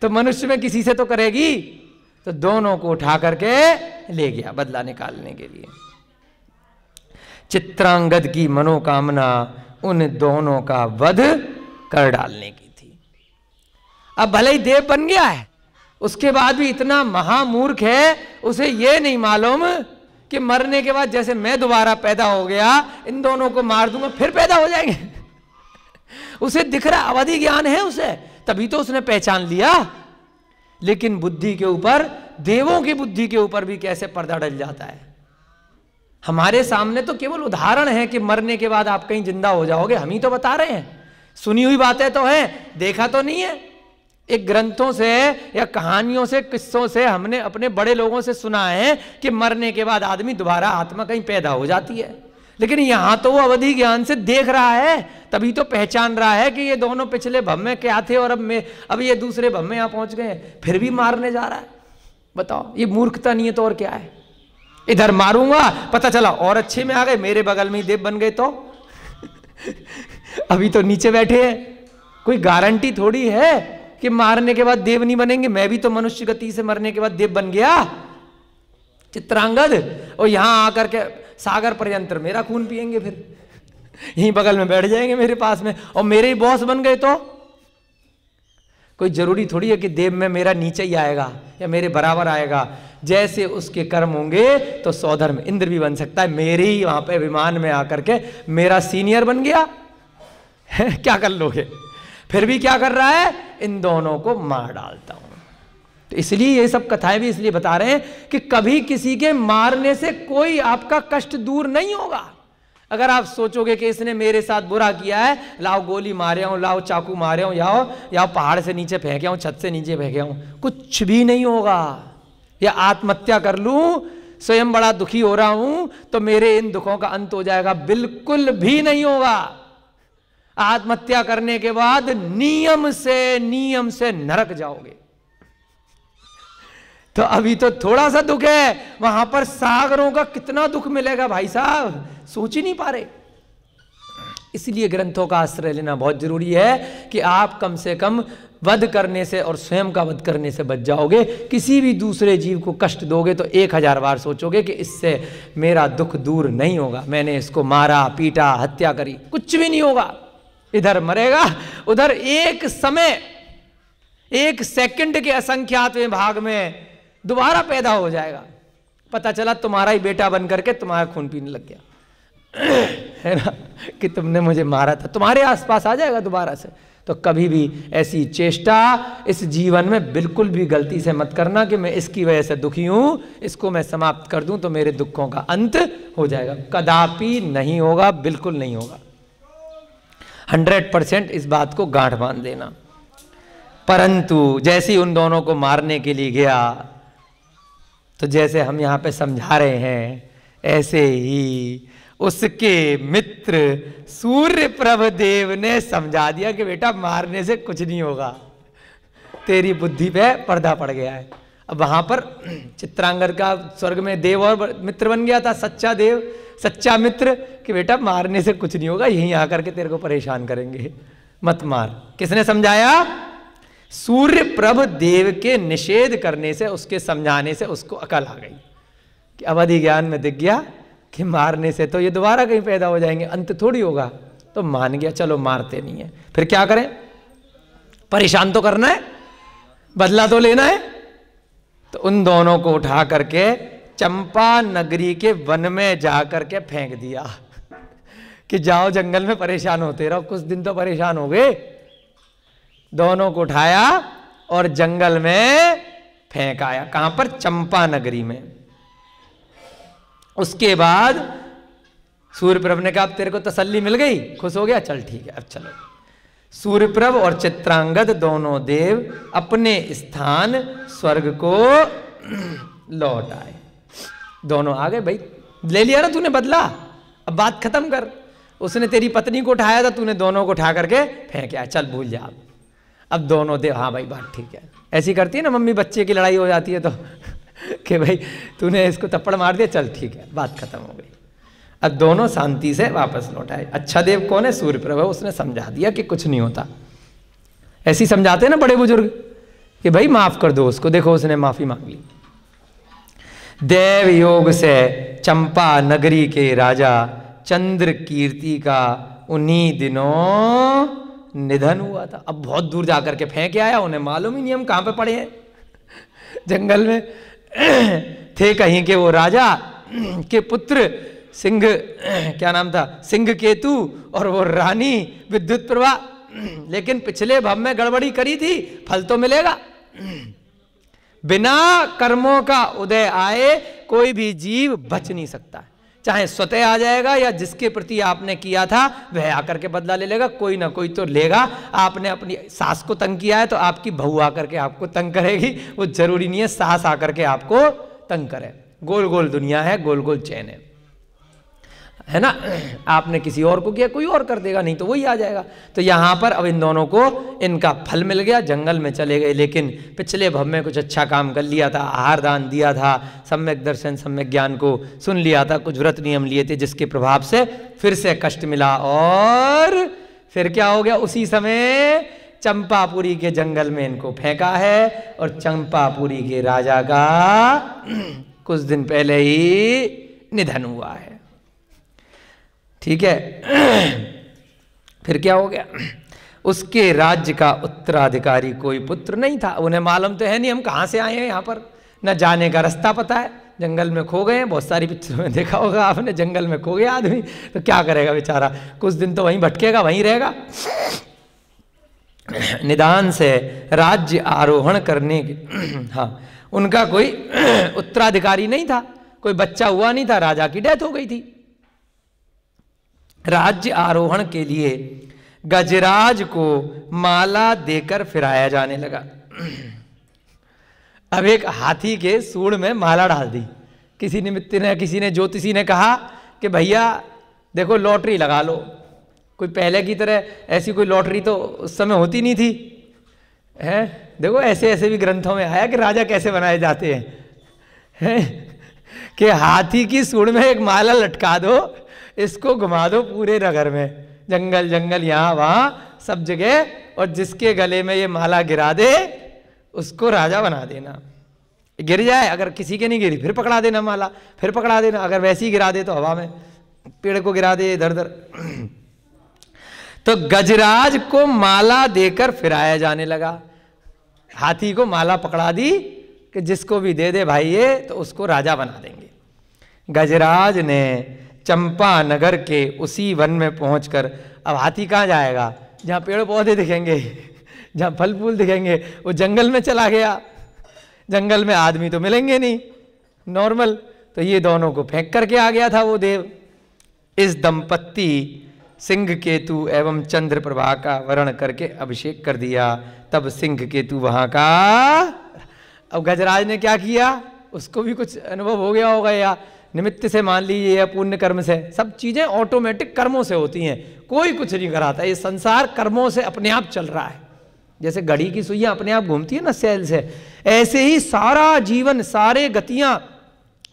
तो मनुष्य में किसी से तो करेगी। तो दोनों को उठा करके ले गया बदला निकालने के लिए। चित्रांगद की मनोकामना उन दोनों का वध कर डालने की थी। अब भले ही देव बन गया है, उसके बाद भी इतना महामूर्ख है, उसे ये नहीं मालूम कि मरने के बाद जैसे मैं दोबारा पैदा हो गया, इन दोनों को मार दूंगा फिर पैदा हो जाएंगे। उसे दिख रहा, अवधि ज्ञान है उसे, तभी तो उसने पहचान लिया। लेकिन बुद्धि के ऊपर, देवों की बुद्धि के ऊपर भी कैसे पर्दा डल जाता है। हमारे सामने तो केवल उदाहरण है कि मरने के बाद आप कहीं जिंदा हो जाओगे, हम ही तो बता रहे हैं, सुनी हुई बातें तो हैं, देखा तो नहीं है। एक ग्रंथों से या कहानियों से, किस्सों से हमने अपने बड़े लोगों से सुना है कि मरने के बाद आदमी दोबारा आत्मा कहीं पैदा हो जाती है। लेकिन यहां तो वो अवधि ज्ञान से देख रहा है, तभी तो पहचान रहा है कि ये दोनों पिछले भव में क्या थे और अब ये दूसरे भव में यहां पहुंच गए, फिर भी मारने जा रहा है। बताओ, ये मूर्खता नहीं है तो और क्या है? इधर मारूंगा, पता चला और अच्छे में आ गए, मेरे बगल में ही देव बन गए तो अभी तो नीचे बैठे हैं। कोई गारंटी थोड़ी है कि मारने के बाद देव नहीं बनेंगे। मैं भी तो मनुष्य गति से मरने के बाद देव बन गया चित्रांगद, और यहां आकर के सागर पर्यंतर मेरा खून पिएंगे, फिर यहीं बगल में बैठ जाएंगे मेरे पास में, और मेरे ही बॉस बन गए। तो कोई जरूरी थोड़ी है कि देव में मेरा नीचे ही आएगा या मेरे बराबर आएगा। जैसे उसके कर्म होंगे तो सौधर्म इंद्र भी बन सकता है। मेरे ही वहां पे विमान में आकर के मेरा सीनियर बन गया क्या कर लोगे? फिर भी क्या कर रहा है? इन दोनों को मार डालता हूं। तो इसलिए ये सब कथाएं भी इसलिए बता रहे हैं कि कभी किसी के मारने से कोई आपका कष्ट दूर नहीं होगा। अगर आप सोचोगे कि इसने मेरे साथ बुरा किया है, लाओ गोली मारे हूं, लाओ चाकू मारे हूं, या पहाड़ से नीचे फेंके हूं, छत से नीचे फेंके हूं, कुछ भी नहीं होगा। या आत्महत्या कर लूं, स्वयं बड़ा दुखी हो रहा हूं, तो मेरे इन दुखों का अंत हो जाएगा, बिल्कुल भी नहीं होगा। आत्महत्या करने के बाद नियम से नरक जाओगे। तो अभी तो थोड़ा सा दुख है, वहां पर सागरों का कितना दुख मिलेगा भाई साहब, सोच ही नहीं पा रहे। इसलिए ग्रंथों का आश्रय लेना बहुत जरूरी है कि आप कम से कम वध करने से और स्वयं का वध करने से बच जाओगे। किसी भी दूसरे जीव को कष्ट दोगे तो 1000 बार सोचोगे कि इससे मेरा दुख दूर नहीं होगा, मैंने इसको मारा, पीटा, हत्या करी, कुछ भी नहीं होगा। इधर मरेगा, उधर एक समय, एक सेकंड के असंख्यातवें भाग में दोबारा पैदा हो जाएगा। पता चला तुम्हारा ही बेटा बन करके तुम्हारा खून पीने लग गया है ना, कि तुमने मुझे मारा था, तुम्हारे आसपास आ जाएगा दोबारा से। तो कभी भी ऐसी चेष्टा इस जीवन में बिल्कुल भी गलती से मत करना कि मैं इसकी वजह से दुखी हूं, इसको मैं समाप्त कर दूं तो मेरे दुखों का अंत हो जाएगा। कदापि नहीं होगा, बिल्कुल नहीं होगा। 100% इस बात को गांठ बांध देना। परंतु जैसे ही उन दोनों को मारने के लिए गया, तो जैसे हम यहां पे समझा रहे हैं, ऐसे ही उसके मित्र सूर्य प्रभ देव ने समझा दिया कि बेटा मारने से कुछ नहीं होगा, तेरी बुद्धि पे पर्दा पड़ गया है। अब वहां पर चित्रांगद का स्वर्ग में देव और मित्र बन गया था, सच्चा देव, सच्चा मित्र, कि बेटा मारने से कुछ नहीं होगा, यहीं आकर के तेरे को परेशान करेंगे, मत मार। किसने समझाया? सूर्य प्रभ देव के निषेध करने से, उसके समझाने से उसको अकल आ गई कि अवधि ज्ञान में दिख गया कि मारने से तो ये दोबारा कहीं पैदा हो जाएंगे, अंत थोड़ी होगा। तो मान गया, चलो मारते नहीं है। फिर क्या करें? परेशान तो करना है, बदला तो लेना है। तो उन दोनों को उठा करके चंपा नगरी के वन में जा करके फेंक दिया कि जाओ जंगल में परेशान होते रहो, कुछ दिन तो परेशान हो गए। दोनों को उठाया और जंगल में फेंक आया। कहां पर? चंपा नगरी में। उसके बाद सूर्यप्रभ ने कहा अब तेरे को तसल्ली मिल गई, खुश हो गया, चल ठीक है अब चलो। सूर्यप्रभ और चित्रांगद दोनों देव अपने स्थान स्वर्ग को लौट आए। दोनों आ गए, भाई ले लिया ना तूने बदला, अब बात खत्म कर। उसने तेरी पत्नी को उठाया था, तूने दोनों को उठा करके फेंक आया, चल भूल जा। अब दोनों देव हाँ भाई बात ठीक है। ऐसी करती है ना मम्मी, बच्चे की लड़ाई हो जाती है तो कि भाई तूने इसको थप्पड़ मार दिया, चल ठीक है, बात खत्म हो गई। अब दोनों शांति से वापस लौट आए। अच्छा देव कौन है? सूर्यप्रभ। उसने समझा दिया कि कुछ नहीं होता। ऐसी समझाते हैं ना बड़े बुजुर्ग कि भाई माफ कर दो उसको। देखो उसने माफी मांग ली। देव योग से चंपा नगरी के राजा चंद्र कीर्ति का उन्हीं दिनों निधन हुआ था। अब बहुत दूर जाकर के फेंक आया, उन्हें मालूम ही नहीं हम कहाँ पे पड़े हैं, जंगल में थे कहीं के। वो राजा के पुत्र सिंह, क्या नाम था, सिंह केतु, और वो रानी विद्युत प्रभा। लेकिन पिछले भव में गड़बड़ी करी थी, फल तो मिलेगा। बिना कर्मों का उदय आए कोई भी जीव बच नहीं सकता। चाहे स्वतः आ जाएगा या जिसके प्रति आपने किया था वह आकर के बदला ले लेगा, कोई ना कोई तो लेगा। आपने अपनी सास को तंग किया है तो आपकी बहू आकर के आपको तंग करेगी। वो जरूरी नहीं है सास आकर के आपको तंग करे। गोल गोल दुनिया है, गोल गोल चैन है ना। आपने किसी और को किया, कोई और कर देगा, नहीं तो वही आ जाएगा। तो यहाँ पर अब इन दोनों को इनका फल मिल गया, जंगल में चले गए। लेकिन पिछले भव में कुछ अच्छा काम कर लिया था, आहार दान दिया था, सम्यक दर्शन सम्यक ज्ञान को सुन लिया था, कुछ व्रत नियम लिए थे, जिसके प्रभाव से फिर से कष्ट मिला। और फिर क्या हो गया? उसी समय चंपापुरी के जंगल में इनको फेंका है और चंपापुरी के राजा का कुछ दिन पहले ही निधन हुआ है। ठीक है। फिर क्या हो गया? उसके राज्य का उत्तराधिकारी कोई पुत्र नहीं था। उन्हें मालूम तो है नहीं हम कहाँ से आए हैं, यहाँ पर न जाने का रास्ता पता है, जंगल में खो गए हैं। बहुत सारी पिक्चरों में देखा होगा आपने, जंगल में खो गया आदमी तो क्या करेगा बेचारा, कुछ दिन तो वहीं भटकेगा, वहीं रहेगा। निदान से राज्य आरोहण करने के हाँ, उनका कोई उत्तराधिकारी नहीं था, कोई बच्चा हुआ नहीं था, राजा की डेथ हो गई थी। राज्य आरोहण के लिए गजराज को माला देकर फिराया जाने लगा। अब एक हाथी के सूंड में माला डाल दी। किसी निमित्त ने, किसी ने, ज्योतिषी ने कहा कि भैया देखो लॉटरी लगा लो। कोई पहले की तरह ऐसी कोई लॉटरी तो उस समय होती नहीं थी, है? देखो ऐसे ऐसे भी ग्रंथों में आया कि राजा कैसे बनाए जाते हैं, कि हाथी की सूंड में एक माला लटका दो, इसको घुमा दो पूरे नगर में, जंगल जंगल यहाँ वहाँ सब जगह, और जिसके गले में ये माला गिरा दे उसको राजा बना देना। गिर जाए, अगर किसी के नहीं गिरी फिर पकड़ा देना माला, फिर पकड़ा देना। अगर वैसे ही गिरा दे तो हवा में पेड़ को गिरा दे इधर उधर। तो गजराज को माला देकर फिराया जाने लगा। हाथी को माला पकड़ा दी कि जिसको भी दे दे भाई ये, तो उसको राजा बना देंगे। गजराज ने चंपा नगर के उसी वन में पहुंचकर, अब हाथी कहाँ जाएगा? जहाँ पेड़ पौधे दिखेंगे, जहाँ फल फूल दिखेंगे, वो जंगल में चला गया। जंगल में आदमी तो मिलेंगे नहीं नॉर्मल, तो ये दोनों को फेंक करके आ गया था वो देव। इस दंपत्ति सिंह केतु एवं चंद्र प्रभा का वर्ण करके अभिषेक कर दिया। तब सिंह केतु वहाँ का। अब गजराज ने क्या किया? उसको भी कुछ अनुभव हो गया होगा, या निमित्त से मान लीजिए या पुण्य कर्म से। सब चीजें ऑटोमेटिक कर्मों से होती हैं, कोई कुछ नहीं कराता। ये संसार कर्मों से अपने आप चल रहा है। जैसे घड़ी की सुइयां अपने आप घूमती है ना सेल से, ऐसे ही सारा जीवन, सारे गतियां,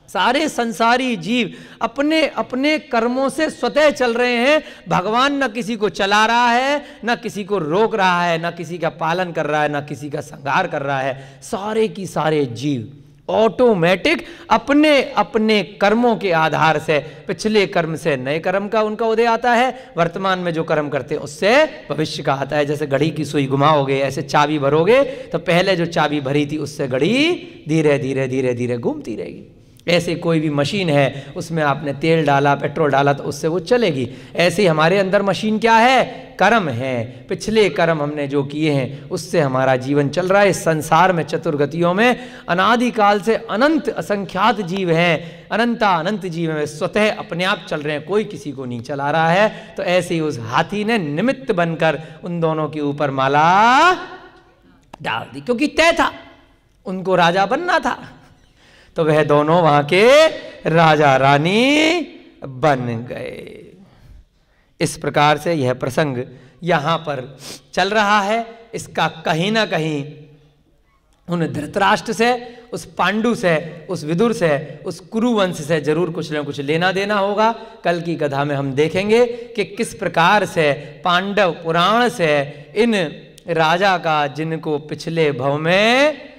सारे संसारी जीव अपने अपने कर्मों से स्वतः चल रहे हैं। भगवान न किसी को चला रहा है, न किसी को रोक रहा है, न किसी का पालन कर रहा है, न किसी का संहार कर रहा है। सारे की सारे जीव ऑटोमेटिक अपने अपने कर्मों के आधार से, पिछले कर्म से नए कर्म का उनका उदय आता है, वर्तमान में जो कर्म करते हैं उससे भविष्य का आता है। जैसे घड़ी की सुई घुमाओगे, ऐसे चाबी भरोगे तो पहले जो चाबी भरी थी उससे घड़ी धीरे धीरे धीरे धीरे घूमती रहेगी। ऐसे कोई भी मशीन है, उसमें आपने तेल डाला, पेट्रोल डाला तो उससे वो चलेगी। ऐसे ही हमारे अंदर मशीन क्या है? कर्म है। पिछले कर्म हमने जो किए हैं उससे हमारा जीवन चल रहा है। इस संसार में चतुर्गतियों में अनादिकाल से अनंत असंख्यात जीव हैं, अनंत जीव हैं, स्वतः अपने आप चल रहे हैं, कोई किसी को नहीं चला रहा है। तो ऐसे ही उस हाथी ने निमित्त बनकर उन दोनों के ऊपर माला डाल दी, क्योंकि तय था, उनको राजा बनना था। तो वह दोनों वहां के राजा रानी बन गए। इस प्रकार से यह प्रसंग यहां पर चल रहा है। इसका कहीं ना कहीं उन धृतराष्ट्र से, उस पांडु से, उस विदुर से, उस कुरुवंश से जरूर कुछ न कुछ लेना देना होगा। कल की कथा में हम देखेंगे कि किस प्रकार से पांडव पुराण से इन राजा का, जिनको पिछले भव में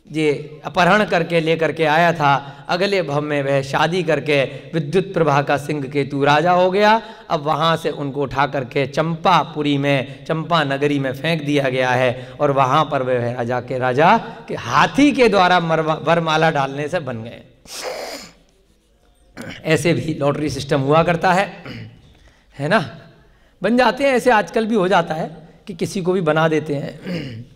ये अपहरण करके लेकर के आया था, अगले भव में वह शादी करके विद्युत प्रभा का सिंह केतु राजा हो गया। अब वहाँ से उनको उठा करके चंपापुरी में, चंपा नगरी में फेंक दिया गया है और वहाँ पर वह राजा के हाथी के द्वारा वरमाला डालने से बन गए। ऐसे भी लॉटरी सिस्टम हुआ करता है ना, बन जाते हैं। ऐसे आजकल भी हो जाता है कि किसी को भी बना देते हैं।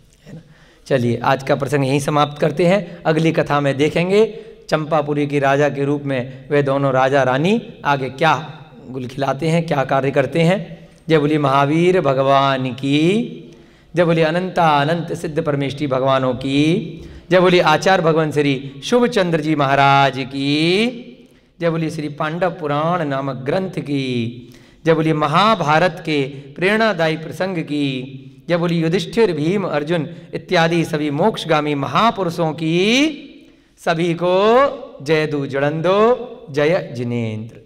चलिए आज का प्रसंग यहीं समाप्त करते हैं। अगली कथा में देखेंगे चंपापुरी की राजा के रूप में वे दोनों राजा रानी आगे क्या गुल खिलाते हैं, क्या कार्य करते हैं। जय बोली महावीर भगवान की, जय बोली अनंत सिद्ध परमेष्ठी भगवानों की, जय बोली आचार्य भगवान श्री शुभचंद्र जी महाराज की, जय बोली श्री पांडव पुराण नामक ग्रंथ की, जय बोली महाभारत के प्रेरणादायी प्रसंग की, जय बोली युधिष्ठिर भीम अर्जुन इत्यादि सभी मोक्षगामी महापुरुषों की। सभी को जय दू जड़ंदो, जय जिनेन्द्र।